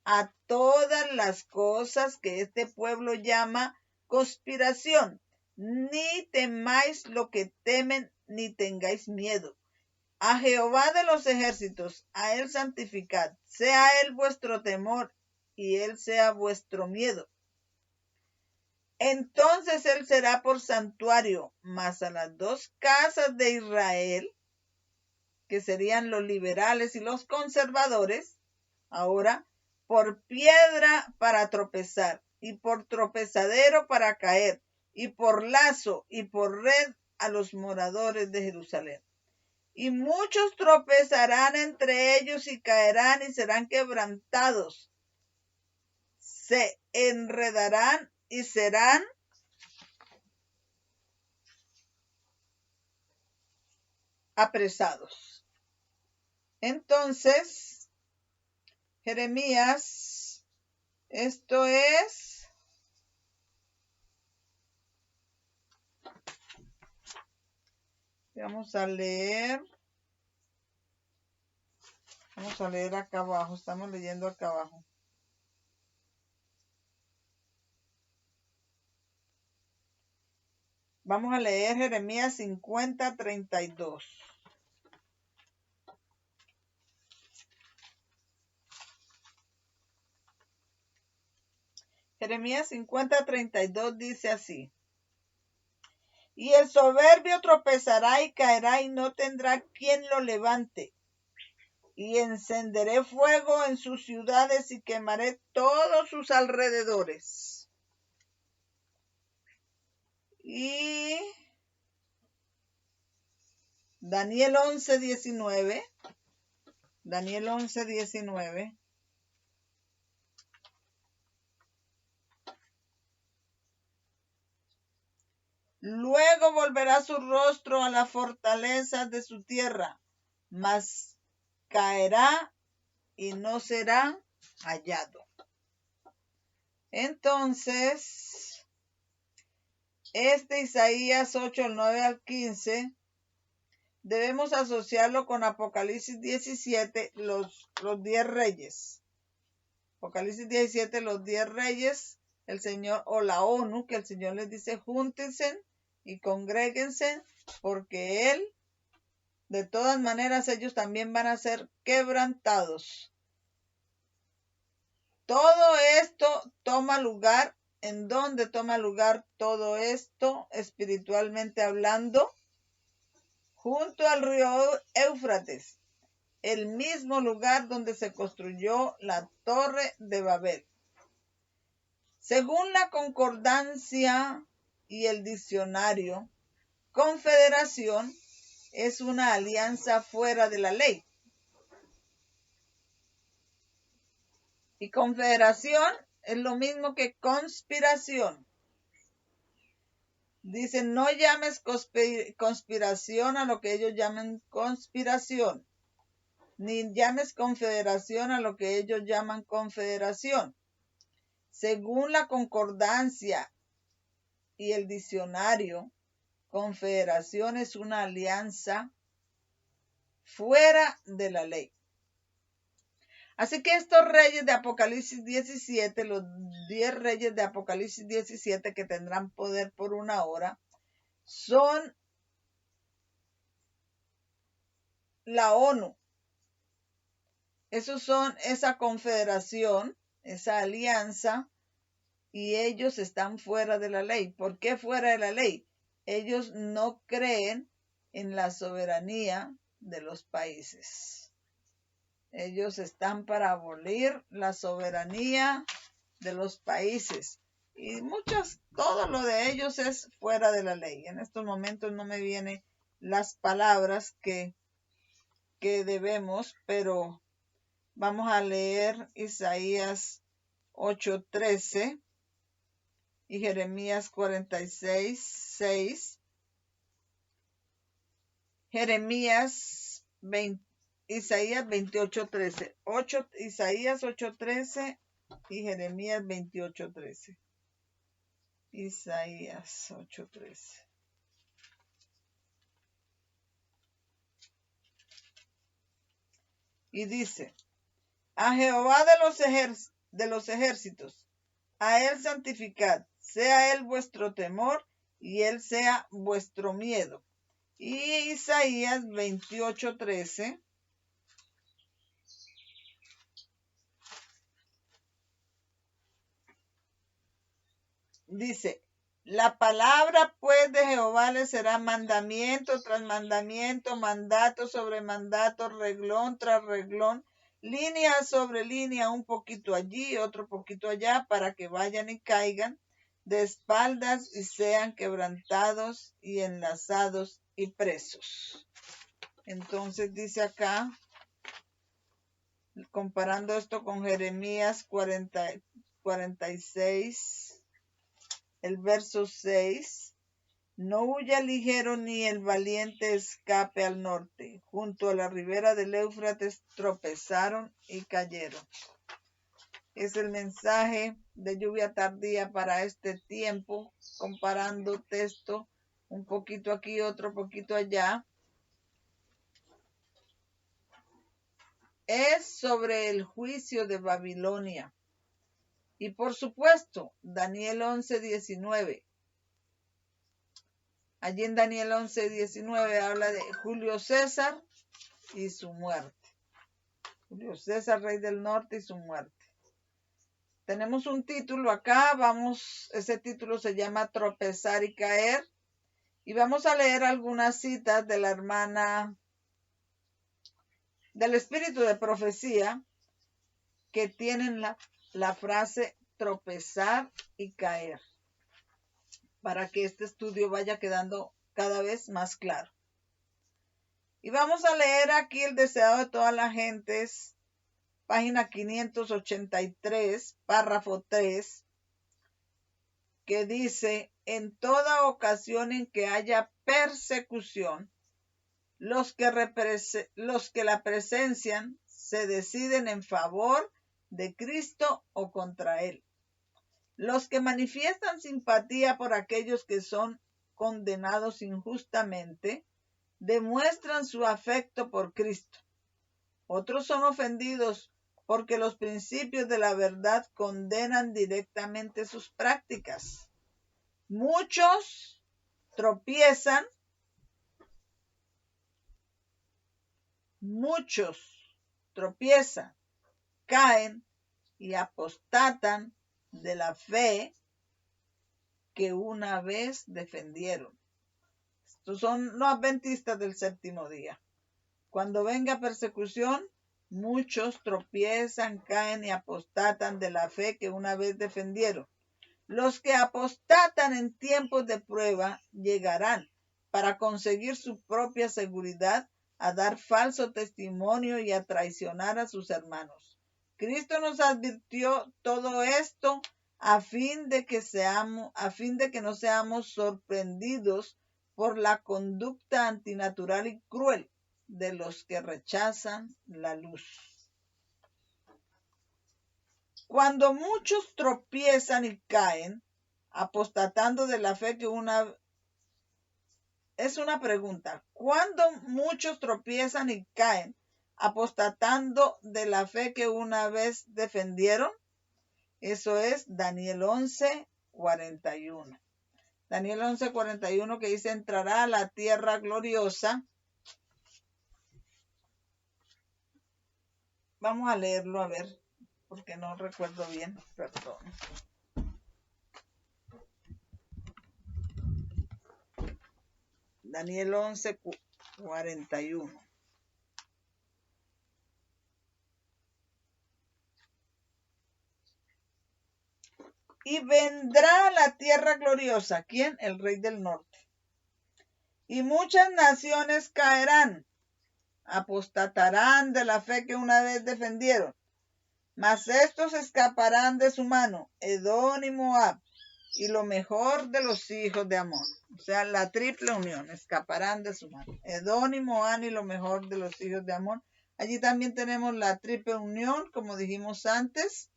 a todas las cosas que este pueblo llama conspiración, ni temáis lo que temen, ni tengáis miedo. A Jehová de los ejércitos, a él santificad, sea él vuestro temor y él sea vuestro miedo. Entonces él será por santuario, mas a las dos casas de Israel, que serían los liberales y los conservadores, ahora por piedra para tropezar, y por tropezadero para caer, y por lazo y por red a los moradores de Jerusalén. Y muchos tropezarán entre ellos y caerán y serán quebrantados. Se enredarán y serán apresados. Entonces, Jeremías, esto es vamos a leer acá abajo, estamos leyendo acá abajo. Vamos a leer Jeremías 50:32. Jeremías 50:32 dice así: y el soberbio tropezará y caerá y no tendrá quien lo levante. Y encenderé fuego en sus ciudades y quemaré todos sus alrededores. Y Daniel 11:19. Daniel 11:19. Luego volverá su rostro a la fortaleza de su tierra, mas caerá y no será hallado. Entonces, Isaías 8, 9 al 15, debemos asociarlo con Apocalipsis 17, los 10 reyes. Apocalipsis 17, los 10 reyes, el Señor, o la ONU, que el Señor les dice, júntense y congréguense, porque Él, de todas maneras, ellos también van a ser quebrantados. Todo esto toma lugar, ¿en dónde toma lugar todo esto, espiritualmente hablando? Junto al río Éufrates, el mismo lugar donde se construyó la Torre de Babel. Según la concordancia y el diccionario, confederación es una alianza fuera de la ley. Y confederación es lo mismo que conspiración. Dice, no llames conspiración a lo que ellos llaman conspiración, ni llames confederación a lo que ellos llaman confederación. Según la concordancia y el diccionario, confederación es una alianza fuera de la ley. Así que estos reyes de Apocalipsis 17, los 10 reyes de Apocalipsis 17 que tendrán poder por una hora, son la ONU. Esos son esa confederación, esa alianza, y ellos están fuera de la ley. ¿Por qué fuera de la ley? Ellos no creen en la soberanía de los países. Ellos están para abolir la soberanía de los países. Y todo lo de ellos es fuera de la ley. En estos momentos no me vienen las palabras que debemos, pero vamos a leer Isaías 8:13 y Jeremías 46:6. Isaías 28:13. Isaías 8:13 y Jeremías 28:13. Isaías 8:13. Y dice, a Jehová de los ejércitos, a él santificad, sea él vuestro temor y él sea vuestro miedo. Y Isaías 28:13. Dice, la palabra pues de Jehová le será mandamiento tras mandamiento, mandato sobre mandato, reglón tras reglón, línea sobre línea, un poquito allí, otro poquito allá, para que vayan y caigan de espaldas y sean quebrantados y enlazados y presos. Entonces dice acá, comparando esto con Jeremías 46, el verso 6, no huya ligero ni el valiente escape al norte. Junto a la ribera del Éufrates tropezaron y cayeron. Es el mensaje de lluvia tardía para este tiempo, comparando texto un poquito aquí, otro poquito allá. Es sobre el juicio de Babilonia. Y por supuesto, Daniel 11:19. Allí en Daniel 11:19 habla de Julio César y su muerte. Julio César, rey del norte, y su muerte. Tenemos un título acá, ese título se llama Tropezar y caer. Y vamos a leer algunas citas de la hermana del espíritu de profecía que tienen la frase tropezar y caer, para que este estudio vaya quedando cada vez más claro. Y vamos a leer aquí el deseado de todas las gentes, página 583, párrafo 3, que dice, en toda ocasión en que haya persecución, los que la presencian se deciden en favor de Cristo o contra él. Los que manifiestan simpatía por aquellos que son condenados injustamente, demuestran su afecto por Cristo. Otros son ofendidos porque los principios de la verdad condenan directamente sus prácticas. Muchos tropiezan, caen y apostatan de la fe que una vez defendieron. Estos son los adventistas del séptimo día. Cuando venga persecución, muchos tropiezan, caen y apostatan de la fe que una vez defendieron. Los que apostatan en tiempos de prueba llegarán, para conseguir su propia seguridad, a dar falso testimonio y a traicionar a sus hermanos. Cristo nos advirtió todo esto a fin de que no seamos sorprendidos por la conducta antinatural y cruel de los que rechazan la luz. Cuando muchos tropiezan y caen, apostatando de la fe que una... Es una pregunta. ¿Cuándo muchos tropiezan y caen, apostatando de la fe que una vez defendieron? Eso es Daniel 11:41. Daniel 11:41 que dice, entrará a la tierra gloriosa. Vamos a leerlo a ver, porque no recuerdo bien, perdón. Daniel 11:41. Y vendrá a la tierra gloriosa. ¿Quién? El rey del norte. Y muchas naciones caerán, apostatarán de la fe que una vez defendieron. Mas estos escaparán de su mano, Edom y Moab, y lo mejor de los hijos de Amón. O sea, la triple unión, escaparán de su mano. Edom y Moab y lo mejor de los hijos de Amón. Allí también tenemos la triple unión, como dijimos antes.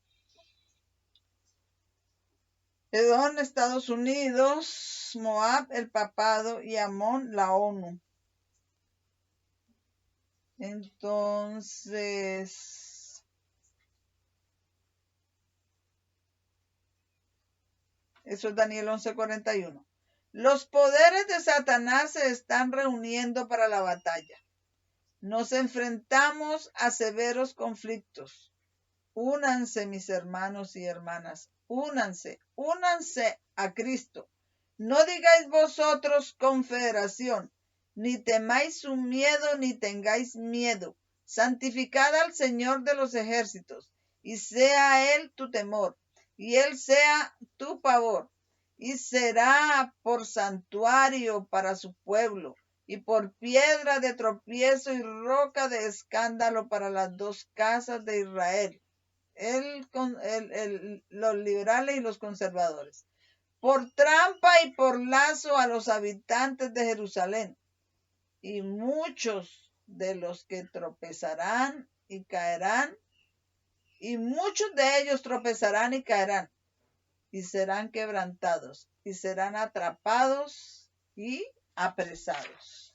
Edom, Estados Unidos, Moab, el papado, y Amón, la ONU. Entonces, eso es Daniel 11:41. Los poderes de Satanás se están reuniendo para la batalla. Nos enfrentamos a severos conflictos. Únanse, mis hermanos y hermanas, únanse a Cristo. No digáis vosotros confederación, ni temáis su miedo, ni tengáis miedo. Santificad al Señor de los ejércitos, y sea Él tu temor, y Él sea tu pavor, y será por santuario para su pueblo, y por piedra de tropiezo y roca de escándalo para las dos casas de Israel. Los liberales y los conservadores. Por trampa y por lazo a los habitantes de Jerusalén. Y muchos de los que tropezarán y caerán, y muchos de ellos tropezarán y caerán, y serán quebrantados, y serán atrapados y apresados.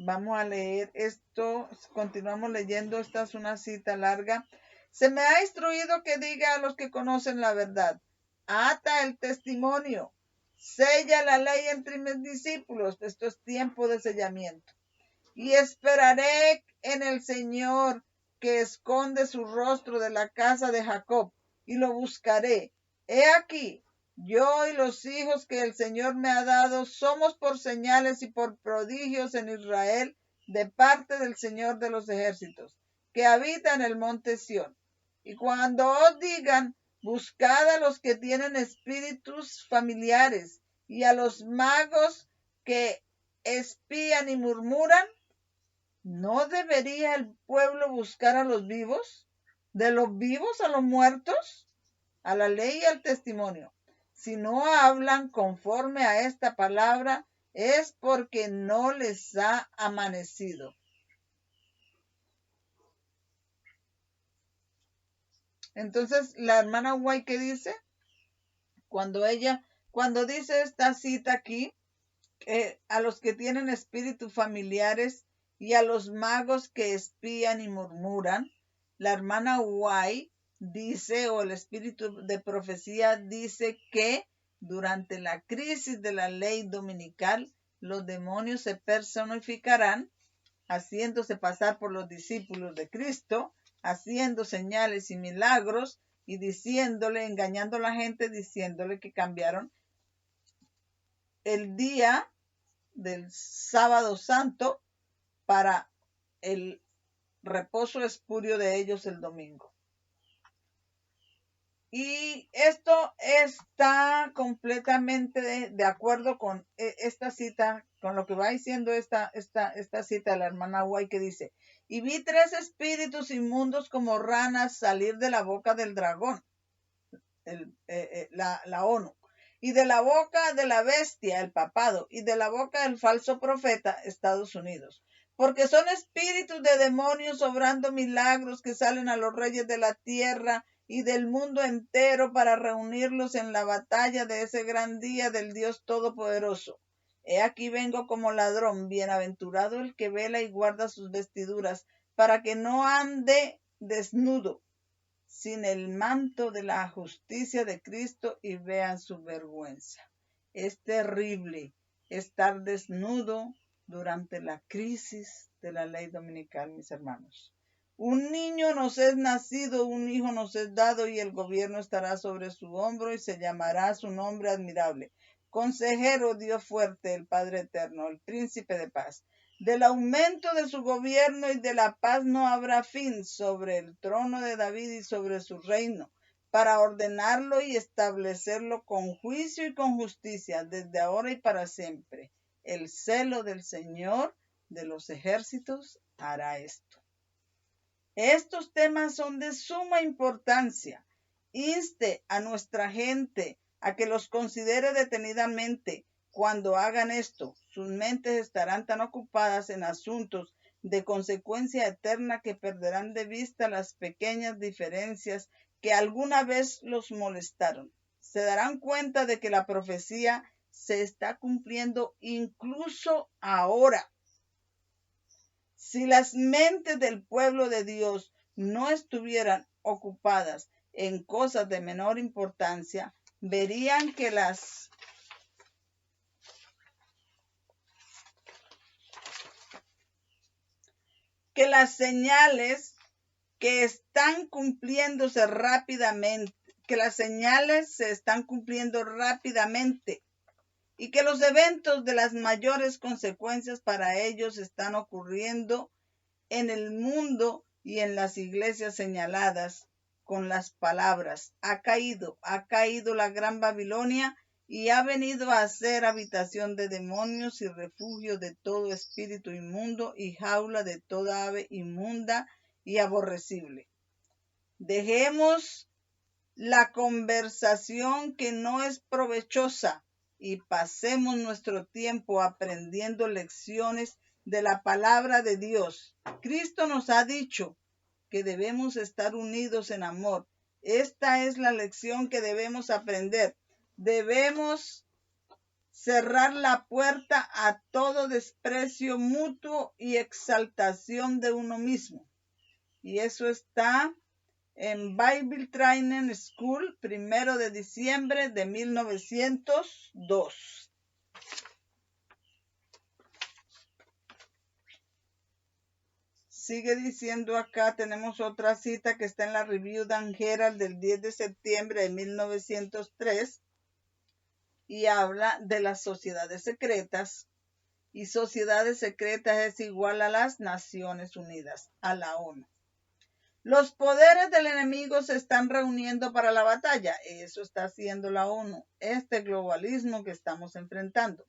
Vamos a leer esto, continuamos leyendo, esta es una cita larga. Se me ha instruido que diga a los que conocen la verdad, ata el testimonio, sella la ley entre mis discípulos, esto es tiempo de sellamiento. Y esperaré en el Señor que esconde su rostro de la casa de Jacob, y lo buscaré. He aquí, yo y los hijos que el Señor me ha dado somos por señales y por prodigios en Israel de parte del Señor de los ejércitos, que habita en el monte Sión. Y cuando os digan, buscad a los que tienen espíritus familiares y a los magos que espían y murmuran, ¿no debería el pueblo buscar a los vivos? ¿De los vivos a los muertos? A la ley y al testimonio. Si no hablan conforme a esta palabra, es porque no les ha amanecido. Entonces, la hermana White, ¿qué dice? Cuando dice esta cita aquí, a los que tienen espíritus familiares y a los magos que espían y murmuran. La hermana White dice, o el espíritu de profecía dice, que durante la crisis de la ley dominical, los demonios se personificarán, haciéndose pasar por los discípulos de Cristo, haciendo señales y milagros y diciéndole, engañando a la gente, diciéndole que cambiaron el día del sábado santo para el reposo espurio de ellos el domingo. Y esto está completamente de acuerdo con esta cita, con lo que va diciendo esta cita de la hermana White, que dice: y vi 3 espíritus inmundos como ranas salir de la boca del dragón, la ONU, y de la boca de la bestia, el papado, y de la boca del falso profeta, Estados Unidos. Porque son espíritus de demonios obrando milagros que salen a los reyes de la tierra y del mundo entero para reunirlos en la batalla de ese gran día del Dios Todopoderoso. He aquí vengo como ladrón, bienaventurado el que vela y guarda sus vestiduras, para que no ande desnudo, sin el manto de la justicia de Cristo, y vean su vergüenza. Es terrible estar desnudo durante la crisis de la ley dominical, mis hermanos. Un niño nos es nacido, un hijo nos es dado, y el gobierno estará sobre su hombro, y se llamará su nombre admirable. Consejero, Dios fuerte, el Padre eterno, el príncipe de paz. Del aumento de su gobierno y de la paz no habrá fin sobre el trono de David y sobre su reino, para ordenarlo y establecerlo con juicio y con justicia, desde ahora y para siempre. El celo del Señor de los ejércitos hará esto. Estos temas son de suma importancia. Inste a nuestra gente a que los considere detenidamente. Cuando hagan esto, sus mentes estarán tan ocupadas en asuntos de consecuencia eterna que perderán de vista las pequeñas diferencias que alguna vez los molestaron. Se darán cuenta de que la profecía se está cumpliendo incluso ahora. Si las mentes del pueblo de Dios no estuvieran ocupadas en cosas de menor importancia, verían que las señales que están cumpliéndose rápidamente, que las señales se están cumpliendo rápidamente, y que los eventos de las mayores consecuencias para ellos están ocurriendo en el mundo y en las iglesias señaladas con las palabras: ha caído la gran Babilonia, y ha venido a ser habitación de demonios y refugio de todo espíritu inmundo y jaula de toda ave inmunda y aborrecible. Dejemos la conversación que no es provechosa y pasemos nuestro tiempo aprendiendo lecciones de la palabra de Dios. Cristo nos ha dicho que debemos estar unidos en amor. Esta es la lección que debemos aprender. Debemos cerrar la puerta a todo desprecio mutuo y exaltación de uno mismo. Y eso está en Bible Training School, 1 de diciembre de 1902. Sigue diciendo acá, tenemos otra cita que está en la Review and Herald del 10 de septiembre de 1903, y habla de las sociedades secretas. Y sociedades secretas es igual a las Naciones Unidas, a la ONU. Los poderes del enemigo se están reuniendo para la batalla. Eso está haciendo la ONU, este globalismo que estamos enfrentando.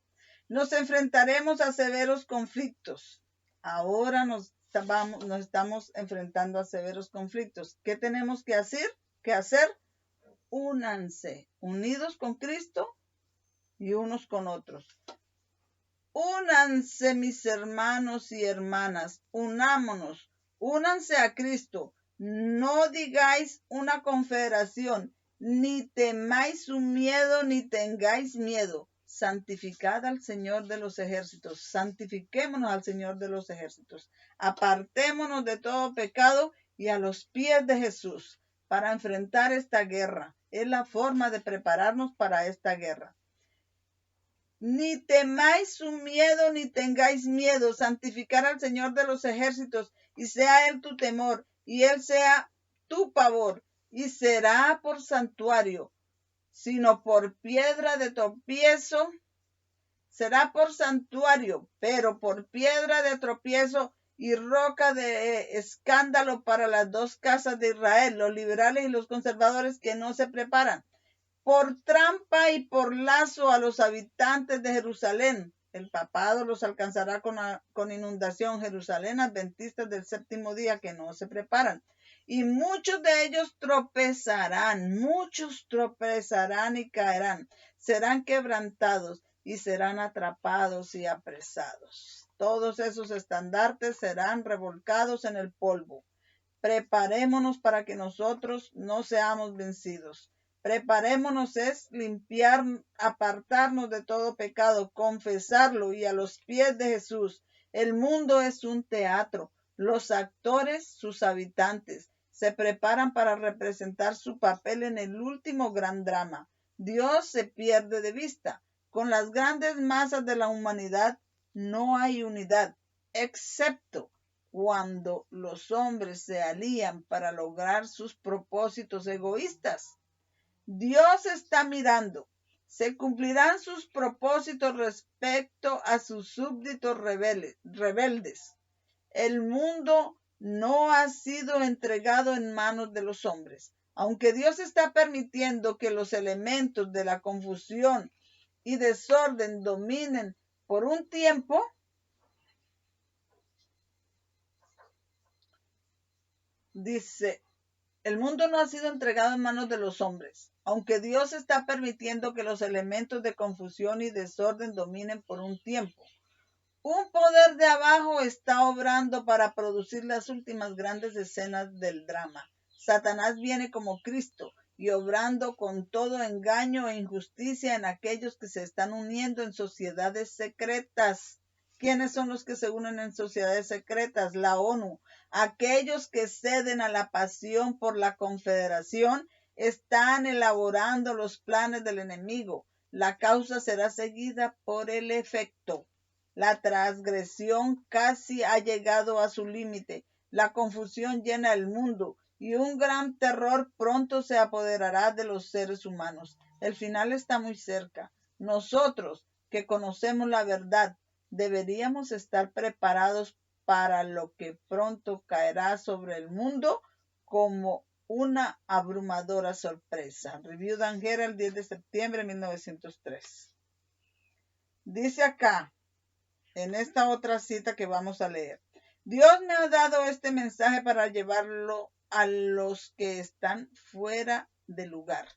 Nos enfrentaremos a severos conflictos. Ahora nos estamos enfrentando a severos conflictos. ¿Qué tenemos que hacer? Únanse, unidos con Cristo y unos con otros. Únanse, mis hermanos y hermanas, unámonos, únanse a Cristo. No digáis una confederación, ni temáis su miedo, ni tengáis miedo. santificad al Señor de los ejércitos. Santifiquémonos al Señor de los ejércitos. Apartémonos de todo pecado y a los pies de Jesús para enfrentar esta guerra. Es la forma de prepararnos para esta guerra. Ni temáis su miedo, ni tengáis miedo. Santificar al Señor de los ejércitos, y sea Él tu temor, y Él sea tu pavor, y será por santuario, sino por piedra de tropiezo. Será por santuario, pero por piedra de tropiezo y roca de escándalo para las dos casas de Israel, los liberales y los conservadores que no se preparan. Por trampa y por lazo a los habitantes de Jerusalén. El papado los alcanzará con inundación. Jerusalén, adventistas del séptimo día que no se preparan. Y muchos de ellos tropezarán y caerán. Serán quebrantados y serán atrapados y apresados. Todos esos estandartes serán revolcados en el polvo. Preparémonos para que nosotros no seamos vencidos. Preparémonos es limpiar, apartarnos de todo pecado, confesarlo y a los pies de Jesús. El mundo es un teatro. Los actores, sus habitantes, se preparan para representar su papel en el último gran drama. Dios se pierde de vista. Con las grandes masas de la humanidad no hay unidad, excepto cuando los hombres se alían para lograr sus propósitos egoístas. Dios está mirando. Se cumplirán sus propósitos respecto a sus súbditos rebeldes. El mundo no ha sido entregado en manos de los hombres. Aunque Dios está permitiendo que los elementos de la confusión y desorden dominen por un tiempo, dice, el mundo no ha sido entregado en manos de los hombres, aunque Dios está permitiendo que los elementos de confusión y desorden dominen por un tiempo. Un poder de abajo está obrando para producir las últimas grandes escenas del drama. Satanás viene como Cristo y obrando con todo engaño e injusticia en aquellos que se están uniendo en sociedades secretas. ¿Quiénes son los que se unen en sociedades secretas? La ONU. Aquellos que ceden a la pasión por la confederación están elaborando los planes del enemigo. La causa será seguida por el efecto. La transgresión casi ha llegado a su límite. La confusión llena el mundo y un gran terror pronto se apoderará de los seres humanos. El final está muy cerca. Nosotros, que conocemos la verdad, deberíamos estar preparados para lo que pronto caerá sobre el mundo como una abrumadora sorpresa. Review Dan Herald, 10 de septiembre de 1903. Dice acá, en esta otra cita que vamos a leer, Dios me ha dado este mensaje para llevarlo a los que están fuera de lugar.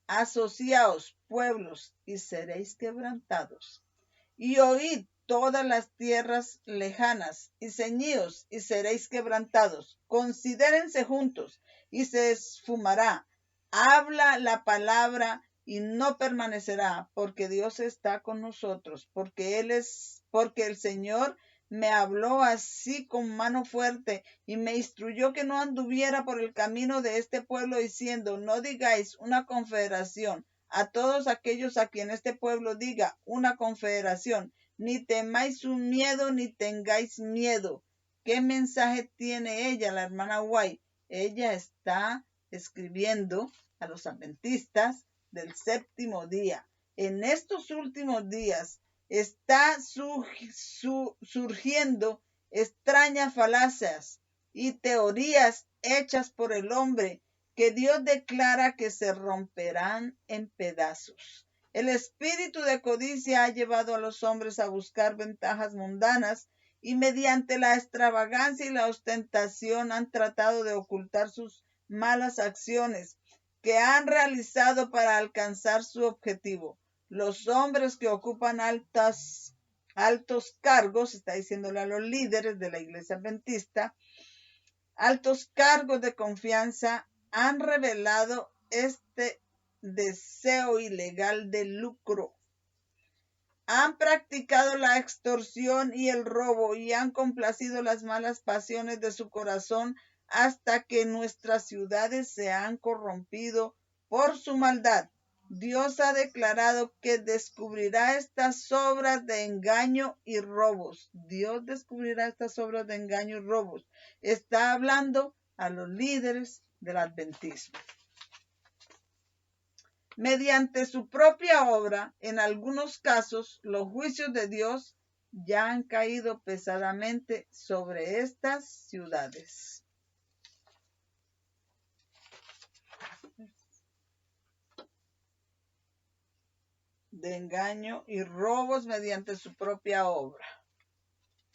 Asociaos, pueblos, y seréis quebrantados. Y oíd todas las tierras lejanas, y ceñíos, y seréis quebrantados. Considérense juntos, y se esfumará. Habla la palabra y no permanecerá, porque Dios está con nosotros, porque el Señor me habló así con mano fuerte y me instruyó que no anduviera por el camino de este pueblo diciendo, no digáis una confederación a todos aquellos a quien este pueblo diga una confederación, ni temáis su miedo ni tengáis miedo. ¿Qué mensaje tiene ella, la hermana White? Ella está escribiendo a los adventistas del séptimo día. En estos últimos días está surgiendo extrañas falacias y teorías hechas por el hombre que Dios declara que se romperán en pedazos. El espíritu de codicia ha llevado a los hombres a buscar ventajas mundanas y mediante la extravagancia y la ostentación han tratado de ocultar sus malas acciones que han realizado para alcanzar su objetivo. Los hombres que ocupan altos cargos, está diciéndole a los líderes de la iglesia adventista, altos cargos de confianza, han revelado este deseo ilegal de lucro. Han practicado la extorsión y el robo y han complacido las malas pasiones de su corazón hasta que nuestras ciudades se han corrompido por su maldad. Dios ha declarado que descubrirá estas obras de engaño y robos. Dios descubrirá estas obras de engaño y robos. Está hablando a los líderes del adventismo. Mediante su propia obra, en algunos casos, los juicios de Dios ya han caído pesadamente sobre estas ciudades. De engaño y robos mediante su propia obra.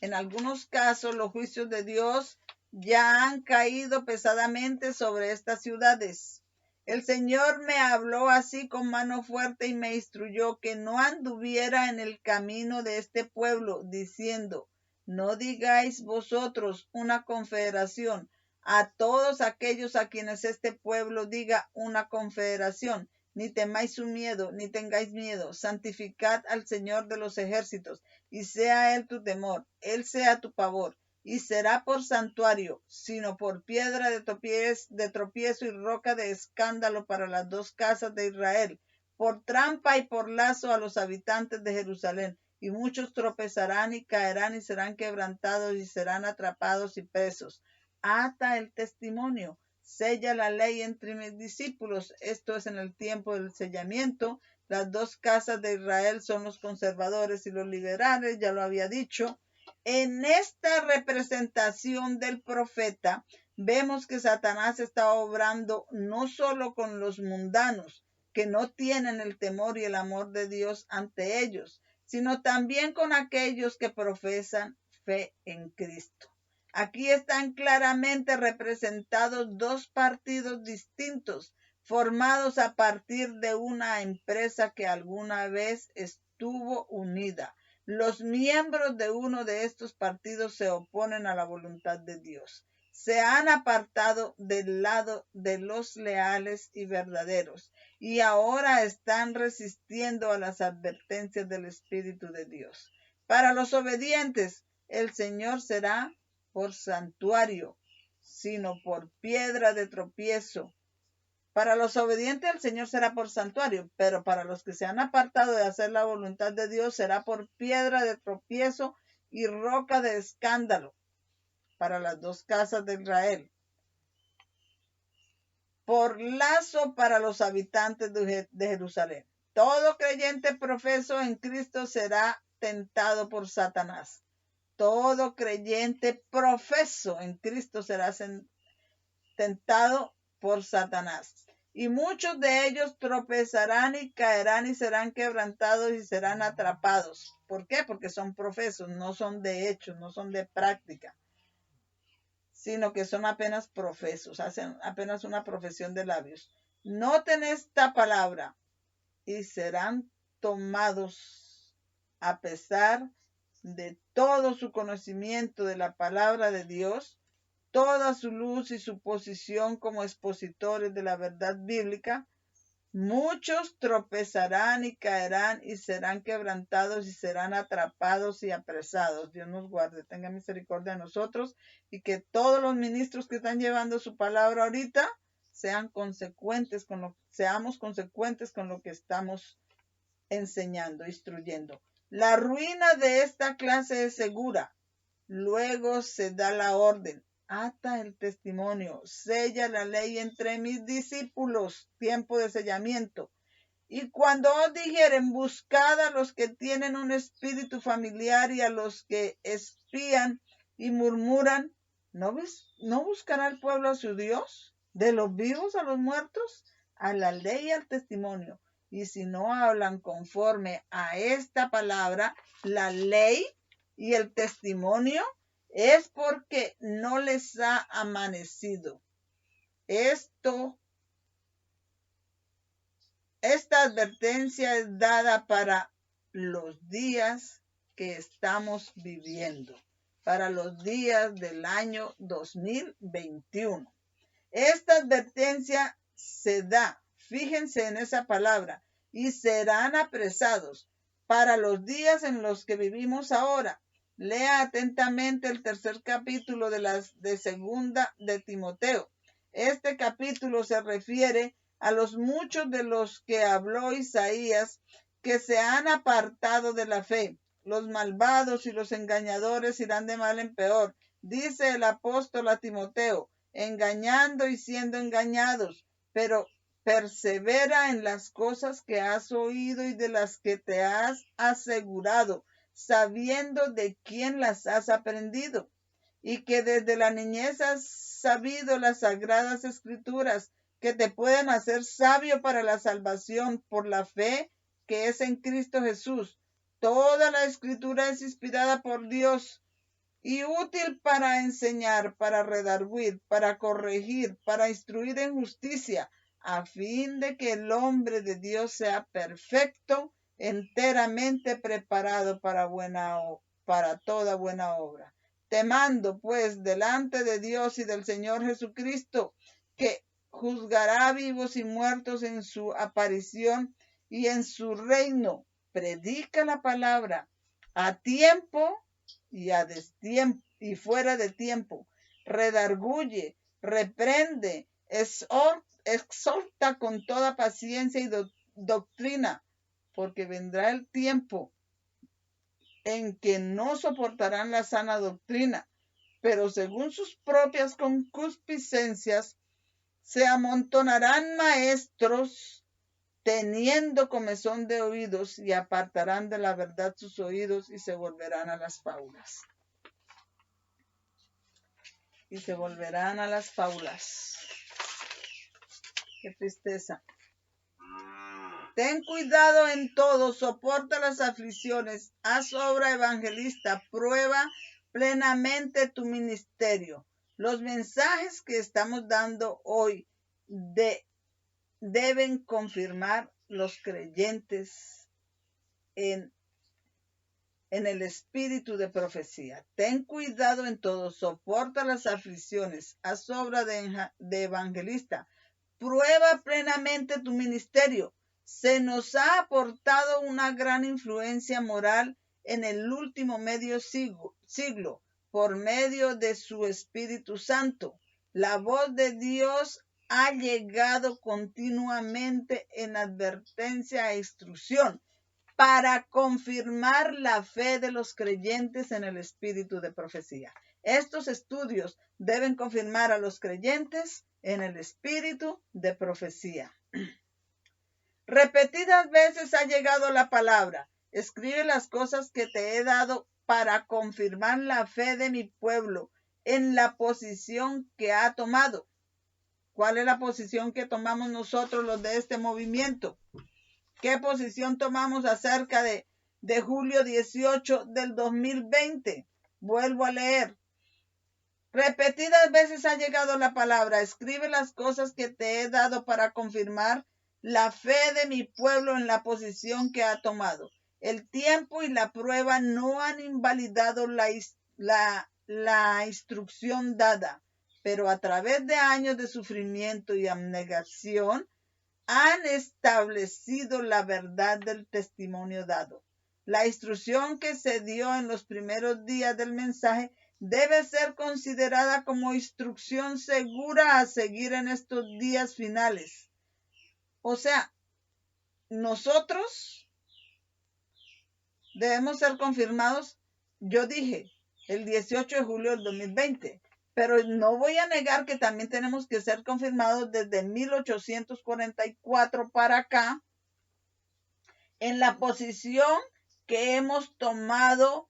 En algunos casos, los juicios de Dios ya han caído pesadamente sobre estas ciudades. El Señor me habló así con mano fuerte y me instruyó que no anduviera en el camino de este pueblo, diciendo: no digáis vosotros una confederación a todos aquellos a quienes este pueblo diga una confederación, ni temáis su miedo, ni tengáis miedo. Santificad al Señor de los ejércitos, y sea Él tu temor, Él sea tu pavor. Y será por santuario, sino por piedra de tropiezo y roca de escándalo para las dos casas de Israel, por trampa y por lazo a los habitantes de Jerusalén. Y muchos tropezarán y caerán y serán quebrantados y serán atrapados y presos. Ata el testimonio, sella la ley entre mis discípulos. Esto es en el tiempo del sellamiento. Las dos casas de Israel son los conservadores y los liberales, ya lo había dicho. En esta representación del profeta, vemos que Satanás está obrando no solo con los mundanos, que no tienen el temor y el amor de Dios ante ellos, sino también con aquellos que profesan fe en Cristo. Aquí están claramente representados dos partidos distintos, formados a partir de una empresa que alguna vez estuvo unida. Los miembros de uno de estos partidos se oponen a la voluntad de Dios. Se han apartado del lado de los leales y verdaderos y ahora están resistiendo a las advertencias del Espíritu de Dios. Para los obedientes, el Señor será por santuario, sino por piedra de tropiezo. Para los obedientes el Señor será por santuario, pero para los que se han apartado de hacer la voluntad de Dios será por piedra de tropiezo y roca de escándalo para las dos casas de Israel. Por lazo para los habitantes de Jerusalén. Todo creyente profeso en Cristo será tentado por Satanás. Todo creyente profeso en Cristo será tentado por Satanás. Y muchos de ellos tropezarán y caerán y serán quebrantados y serán atrapados. ¿Por qué? Porque son profesos, no son de hechos, no son de práctica, sino que son apenas profesos, hacen apenas una profesión de labios. Noten esta palabra: y serán tomados a pesar de todo su conocimiento de la palabra de Dios, toda su luz y su posición como expositores de la verdad bíblica. Muchos tropezarán y caerán y serán quebrantados y serán atrapados y apresados. Dios nos guarde, tenga misericordia de nosotros y que todos los ministros que están llevando su palabra ahorita seamos consecuentes con lo que estamos enseñando, instruyendo. La ruina de esta clase es segura. Luego se da la orden: ata el testimonio, sella la ley entre mis discípulos. Tiempo de sellamiento. Y cuando os dijeren: buscad a los que tienen un espíritu familiar y a los que espían y murmuran, ¿no buscará el pueblo a su Dios? ¿De los vivos a los muertos? A la ley y al testimonio. Y si no hablan conforme a esta palabra, la ley y el testimonio, es porque no les ha amanecido. Esta advertencia es dada para los días que estamos viviendo, para los días del año 2021. Esta advertencia se da, fíjense en esa palabra, y serán apresados. para los días en los que vivimos ahora. Lea atentamente el tercer capítulo de segunda de Timoteo. Este capítulo se refiere a los muchos de los que habló Isaías que se han apartado de la fe. Los malvados y los engañadores irán de mal en peor, dice el apóstol a Timoteo, engañando y siendo engañados, pero persevera en las cosas que has oído y de las que te has asegurado, sabiendo de quién las has aprendido, y que desde la niñez has sabido las sagradas escrituras, que te pueden hacer sabio para la salvación por la fe que es en Cristo Jesús. Toda la escritura es inspirada por Dios y útil para enseñar, para redarguir, para corregir, para instruir en justicia, a fin de que el hombre de Dios sea perfecto, enteramente preparado para toda buena obra. Te mando, pues, delante de Dios y del Señor Jesucristo, que juzgará vivos y muertos en su aparición y en su reino. Predica la palabra a tiempo y a destiempo y fuera de tiempo. Redarguye, reprende, exhorta con toda paciencia y doctrina, porque vendrá el tiempo en que no soportarán la sana doctrina, pero según sus propias concupiscencias se amontonarán maestros teniendo comezón de oídos, y apartarán de la verdad sus oídos y se volverán a las fábulas. Qué tristeza. Ten cuidado en todo, soporta las aflicciones, haz obra evangelista, prueba plenamente tu ministerio. Los mensajes que estamos dando hoy deben confirmar los creyentes en el espíritu de profecía. Ten cuidado en todo, soporta las aflicciones, haz obra de evangelista, prueba plenamente tu ministerio. Se nos ha aportado una gran influencia moral en el último medio siglo por medio de su Espíritu Santo. La voz de Dios ha llegado continuamente en advertencia e instrucción para confirmar la fe de los creyentes en el espíritu de profecía. Estos estudios deben confirmar a los creyentes en el espíritu de profecía. Repetidas veces ha llegado la palabra. Escribe las cosas que te he dado para confirmar la fe de mi pueblo en la posición que ha tomado. ¿Cuál es la posición que tomamos nosotros los de este movimiento? ¿Qué posición tomamos acerca de julio 18 del 2020? Vuelvo a leer. Repetidas veces ha llegado la palabra. Escribe las cosas que te he dado para confirmar la fe de mi pueblo en la posición que ha tomado. El tiempo y la prueba no han invalidado la instrucción dada, pero a través de años de sufrimiento y abnegación han establecido la verdad del testimonio dado. La instrucción que se dio en los primeros días del mensaje debe ser considerada como instrucción segura a seguir en estos días finales. O sea, nosotros debemos ser confirmados, yo dije, el 18 de julio del 2020, pero no voy a negar que también tenemos que ser confirmados desde 1844 para acá en la posición que hemos tomado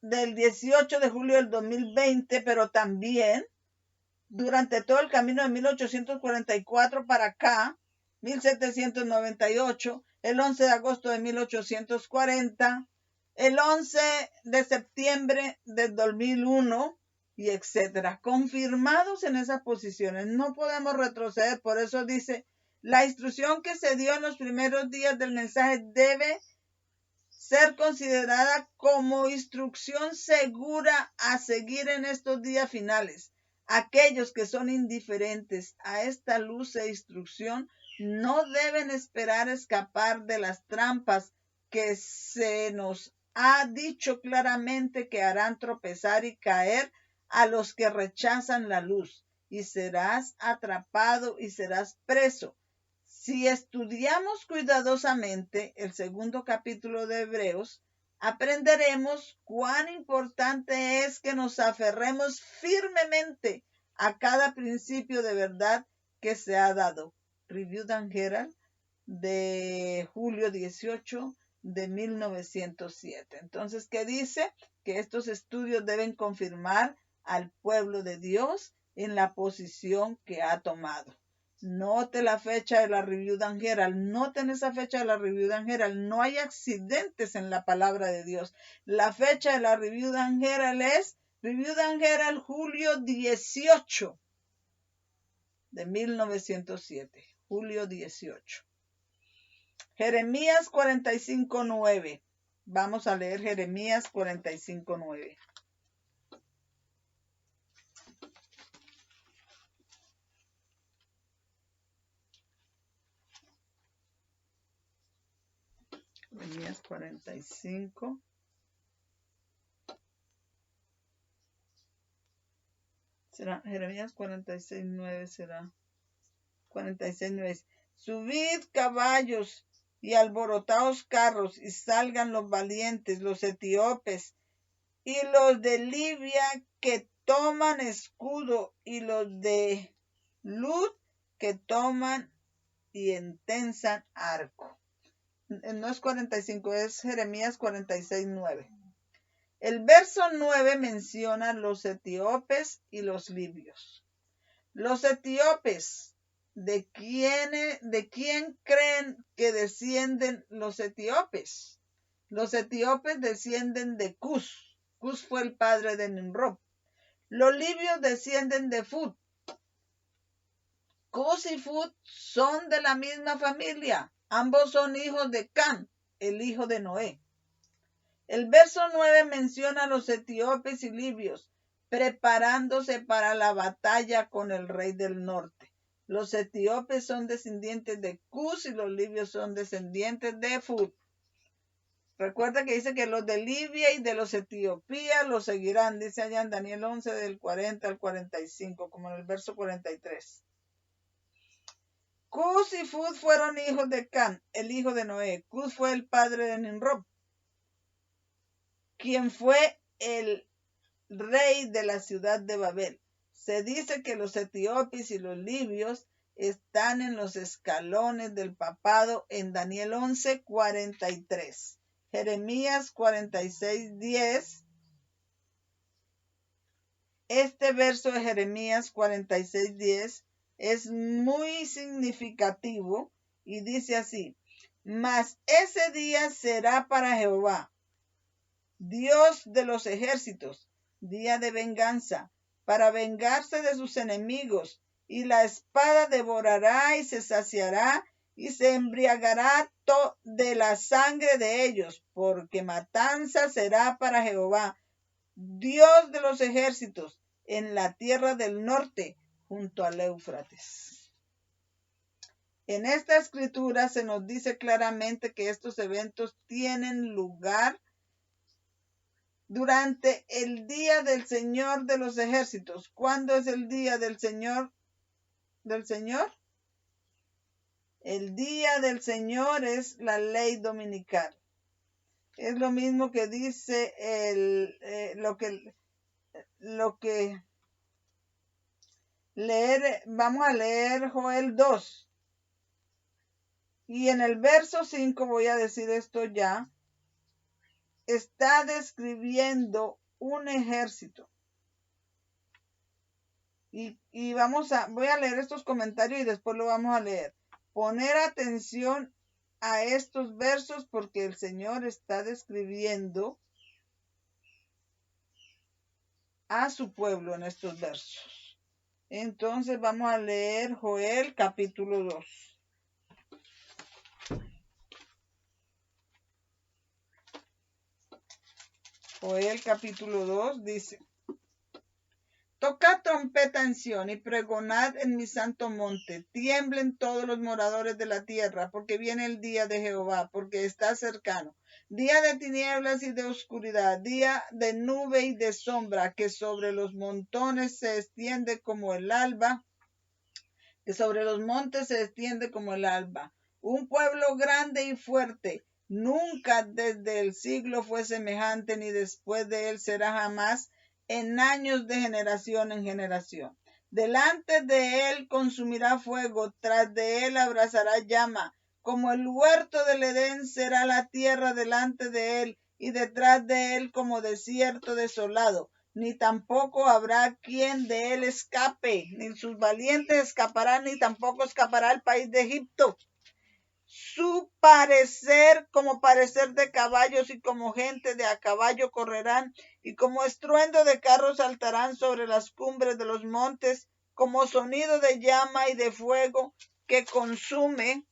del 18 de julio del 2020, pero también durante todo el camino de 1844 para acá, 1798, el 11 de agosto de 1840, el 11 de septiembre del 2001 y etcétera. Confirmados en esas posiciones, no podemos retroceder. Por eso dice, la instrucción que se dio en los primeros días del mensaje debe ser considerada como instrucción segura a seguir en estos días finales. Aquellos que son indiferentes a esta luz e instrucción no deben esperar escapar de las trampas que se nos ha dicho claramente que harán tropezar y caer a los que rechazan la luz, y serás atrapado y serás preso. Si estudiamos cuidadosamente el segundo capítulo de Hebreos, aprenderemos cuán importante es que nos aferremos firmemente a cada principio de verdad que se ha dado. Review and Herald de julio 18 de 1907. Entonces, ¿qué dice? Que estos estudios deben confirmar al pueblo de Dios en la posición que ha tomado. Note la fecha de la Review and Herald. Noten esa fecha de la Review and Herald. No hay accidentes en la palabra de Dios. La fecha de la Review and Herald es Review and Herald julio 18 de 1907. Julio 18. Jeremías 45:9. Vamos a leer Jeremías 45:9. Jeremías 45. Será Jeremías 46:9, será 46:9. Subid caballos y alborotaos carros, y salgan los valientes, los etíopes, y los de Libia que toman escudo, y los de Lud que toman y entensan arco. No es 45, es Jeremías 46:9. El verso 9 menciona los etíopes y los libios. Los etíopes, ¿de quién creen que descienden los etíopes? Los etíopes descienden de Cus. Cus fue el padre de Nimrod. Los libios descienden de Fut. Cus y Fut son de la misma familia. Ambos son hijos de Cam, el hijo de Noé. El verso 9 menciona a los etíopes y libios preparándose para la batalla con el rey del norte. Los etíopes son descendientes de Cus y los libios son descendientes de Fut. Recuerda que dice que los de Libia y de los Etiopía los seguirán, dice allá en Daniel 11 del 40 al 45, como en el verso 43. Cus y Fut fueron hijos de Cam, el hijo de Noé. Cus fue el padre de Nimrod, quien fue el rey de la ciudad de Babel. Se dice que los etíopes y los libios están en los escalones del papado en Daniel 11:43. Jeremías 46:10. Este verso de Jeremías 46:10 es muy significativo y dice así: mas ese día será para Jehová, Dios de los ejércitos, día de venganza, para vengarse de sus enemigos, y la espada devorará y se saciará y se embriagará de la sangre de ellos, porque matanza será para Jehová, Dios de los ejércitos, en la tierra del norte, junto al Éufrates. En esta escritura se nos dice claramente que estos eventos tienen lugar durante el día del Señor de los ejércitos. ¿Cuándo es el día del Señor? El día del Señor es la ley dominical. Es lo mismo que dice vamos a leer Joel 2. Y en el verso 5 voy a decir esto ya. Está describiendo un ejército. Y voy a leer estos comentarios y después lo vamos a leer. Poner atención a estos versos porque el Señor está describiendo a su pueblo en estos versos. Entonces vamos a leer Joel capítulo 2. Joel capítulo 2 dice: Tocad trompeta en Sión y pregonad en mi santo monte. Tiemblen todos los moradores de la tierra, porque viene el día de Jehová, porque está cercano. Día de tinieblas y de oscuridad, día de nube y de sombra, que sobre los montones se extiende como el alba, que sobre los montes se extiende como el alba. Un pueblo grande y fuerte, nunca desde el siglo fue semejante, ni después de él será jamás, en años de generación en generación. Delante de él consumirá fuego, tras de él abrazará llama. Como el huerto del Edén será la tierra delante de él, y detrás de él como desierto desolado. Ni tampoco habrá quien de él escape, ni sus valientes escaparán, ni tampoco escapará el país de Egipto. Su parecer como parecer de caballos, y como gente de a caballo correrán, y como estruendo de carros saltarán sobre las cumbres de los montes, como sonido de llama y de fuego que consume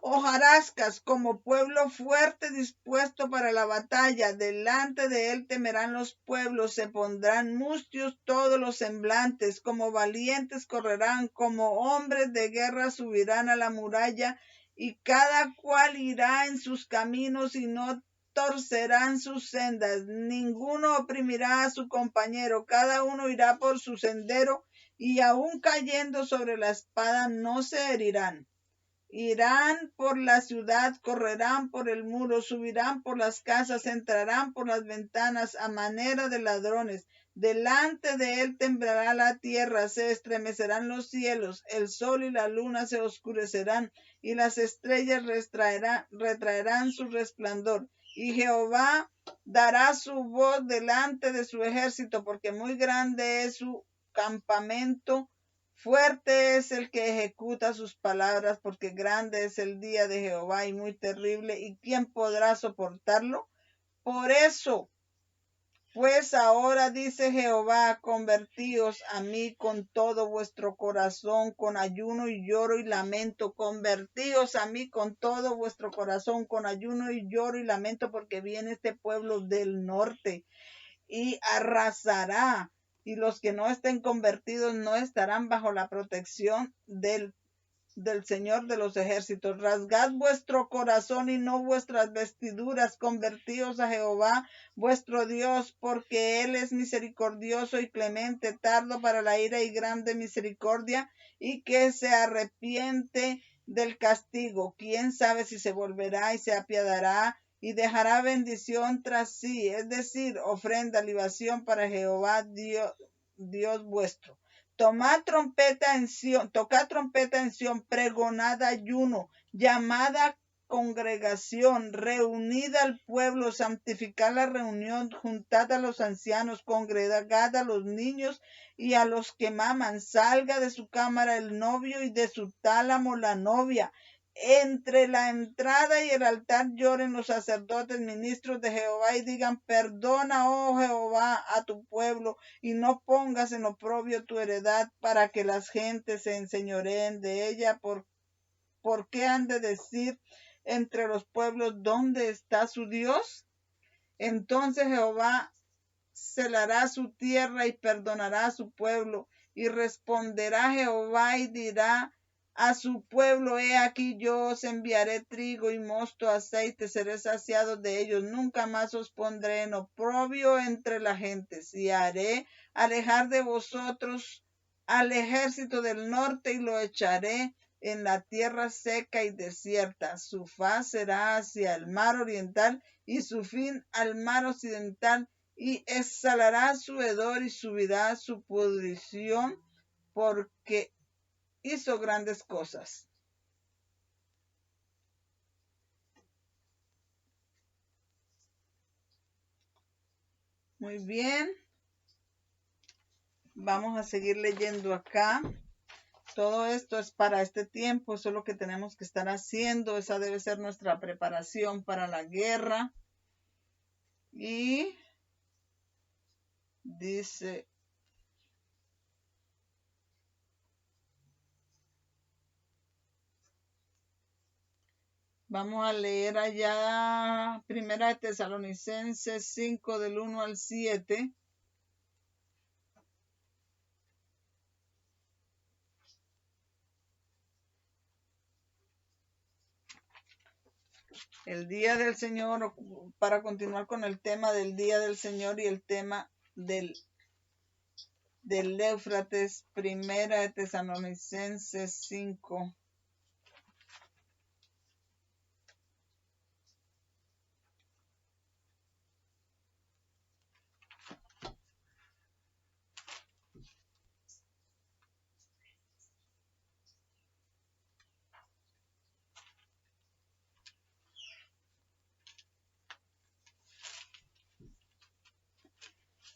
hojarascas, como pueblo fuerte dispuesto para la batalla. Delante de él temerán los pueblos, se pondrán mustios todos los semblantes, como valientes correrán, como hombres de guerra subirán a la muralla, y cada cual irá en sus caminos y no torcerán sus sendas. Ninguno oprimirá a su compañero, cada uno irá por su sendero, y aun cayendo sobre la espada no se herirán. Irán por la ciudad, correrán por el muro, subirán por las casas, entrarán por las ventanas a manera de ladrones. Delante de él temblará la tierra, se estremecerán los cielos, el sol y la luna se oscurecerán, y las estrellas retraerán su resplandor. Y Jehová dará su voz delante de su ejército, porque muy grande es su campamento. Fuerte es el que ejecuta sus palabras, porque grande es el día de Jehová y muy terrible, ¿y quién podrá soportarlo? Por eso, pues ahora dice Jehová, convertíos a mí con todo vuestro corazón, con ayuno y lloro y lamento. Convertíos a mí con todo vuestro corazón, con ayuno y lloro y lamento, porque viene este pueblo del norte y arrasará, y los que no estén convertidos no estarán bajo la protección del Señor de los ejércitos. Rasgad vuestro corazón y no vuestras vestiduras, convertíos a Jehová vuestro Dios, porque Él es misericordioso y clemente, tardo para la ira y grande misericordia, y que se arrepiente del castigo. ¿Quién sabe si se volverá y se apiadará y dejará bendición tras sí? Es decir, ofrenda, libación para Jehová Dios vuestro. Tomad trompeta en Sión, tocad trompeta en Sión, pregonad ayuno, llamada congregación, reunid al pueblo, santificad la reunión, juntad a los ancianos, congregad a los niños y a los que maman. Salga de su cámara el novio y de su tálamo la novia. Entre la entrada y el altar lloren los sacerdotes, ministros de Jehová, y digan: perdona, oh Jehová, a tu pueblo, y no pongas en oprobio tu heredad, para que las gentes se enseñoreen de ella. ¿Por qué han de decir entre los pueblos: ¿dónde está su Dios? Entonces Jehová celará su tierra y perdonará a su pueblo, y responderá Jehová y dirá a su pueblo: he aquí yo os enviaré trigo y mosto, aceite, seré saciado de ellos, nunca más os pondré en oprobio entre las gentes, y haré alejar de vosotros al ejército del norte, y lo echaré en la tierra seca y desierta. Su faz será hacia el mar oriental y su fin al mar occidental, y exhalará su hedor y subirá su pudrición, porque hizo grandes cosas. Muy bien. Vamos a seguir leyendo acá. Todo esto es para este tiempo, eso es lo que tenemos que estar haciendo. Esa debe ser nuestra preparación para la guerra. Y dice: vamos a leer allá Primera de Tesalonicenses 5 del 1 al 7. El día del Señor, para continuar con el tema del día del Señor y el tema del Éufrates, primera de Tesalonicenses 5.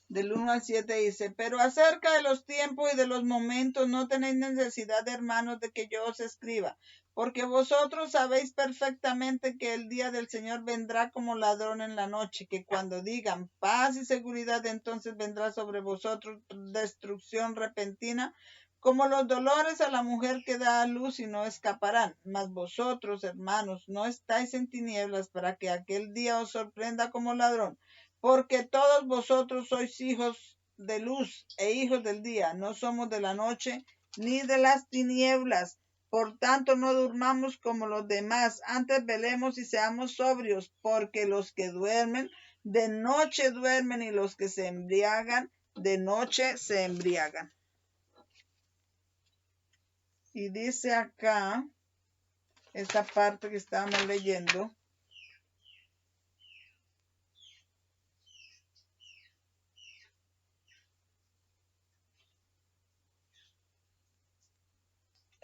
Del 1 al 7 dice, pero acerca de los tiempos y de los momentos no tenéis necesidad, hermanos, de que yo os escriba, porque vosotros sabéis perfectamente que el día del Señor vendrá como ladrón en la noche, que cuando digan paz y seguridad, entonces vendrá sobre vosotros destrucción repentina, como los dolores a la mujer que da a luz y no escaparán. Mas vosotros, hermanos, no estáis en tinieblas para que aquel día os sorprenda como ladrón. Porque todos vosotros sois hijos de luz e hijos del día, no somos de la noche ni de las tinieblas. Por tanto, no durmamos como los demás, antes velemos y seamos sobrios, porque los que duermen, de noche duermen, y los que se embriagan, de noche se embriagan. Y dice acá, esta parte que estábamos leyendo,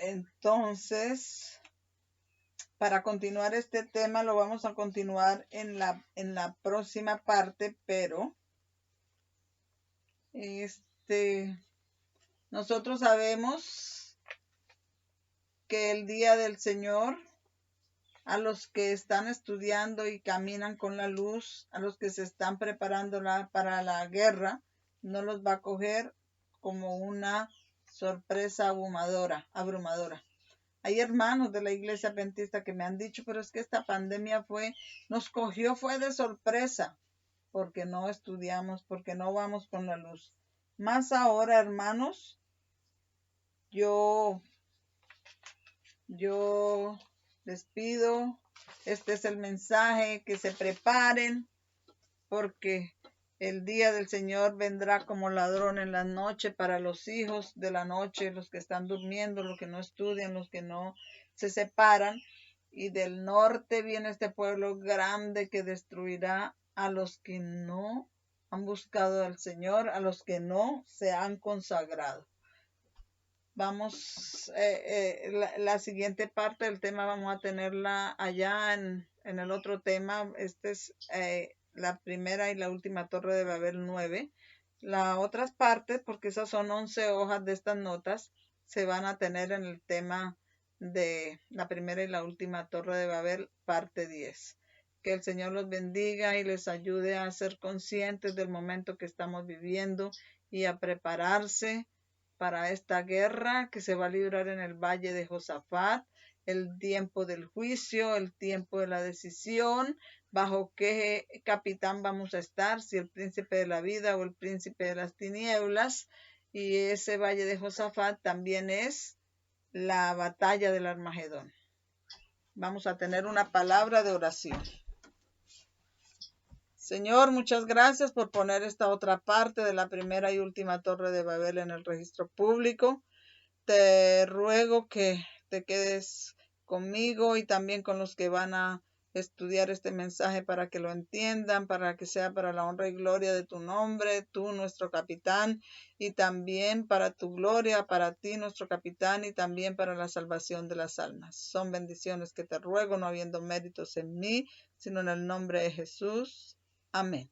entonces, para continuar este tema lo vamos a continuar en la próxima parte, pero nosotros sabemos que el día del Señor, a los que están estudiando y caminan con la luz, a los que se están preparando para la guerra, no los va a coger como una sorpresa abrumadora. Hay hermanos de la iglesia adventista que me han dicho, pero es que esta pandemia nos cogió de sorpresa, porque no estudiamos, porque no vamos con la luz. Más ahora, hermanos, yo les pido, este es el mensaje, que se preparen, porque el día del Señor vendrá como ladrón en la noche para los hijos de la noche, los que están durmiendo, los que no estudian, los que no se separan. Y del norte viene este pueblo grande que destruirá a los que no han buscado al Señor, a los que no se han consagrado. Vamos, la siguiente parte del tema vamos a tenerla allá en el otro tema. Este es la primera y la última Torre de Babel 9. Las otras partes, porque esas son 11 hojas de estas notas, se van a tener en el tema de la primera y la última Torre de Babel, parte 10. Que el Señor los bendiga y les ayude a ser conscientes del momento que estamos viviendo y a prepararse para esta guerra que se va a librar en el valle de Josafat, el tiempo del juicio, el tiempo de la decisión, bajo qué capitán vamos a estar, si el príncipe de la vida o el príncipe de las tinieblas. Y ese valle de Josafat también es la batalla del Armagedón. Vamos a tener una palabra de oración. Señor, muchas gracias por poner esta otra parte de la primera y última Torre de Babel en el registro público. Te ruego que te quedes conmigo y también con los que van a estudiar este mensaje para que lo entiendan, para que sea para la honra y gloria de tu nombre, tú nuestro capitán, y también para tu gloria, para ti nuestro capitán, y también para la salvación de las almas. Son bendiciones que te ruego, no habiendo méritos en mí, sino en el nombre de Jesús. Amén.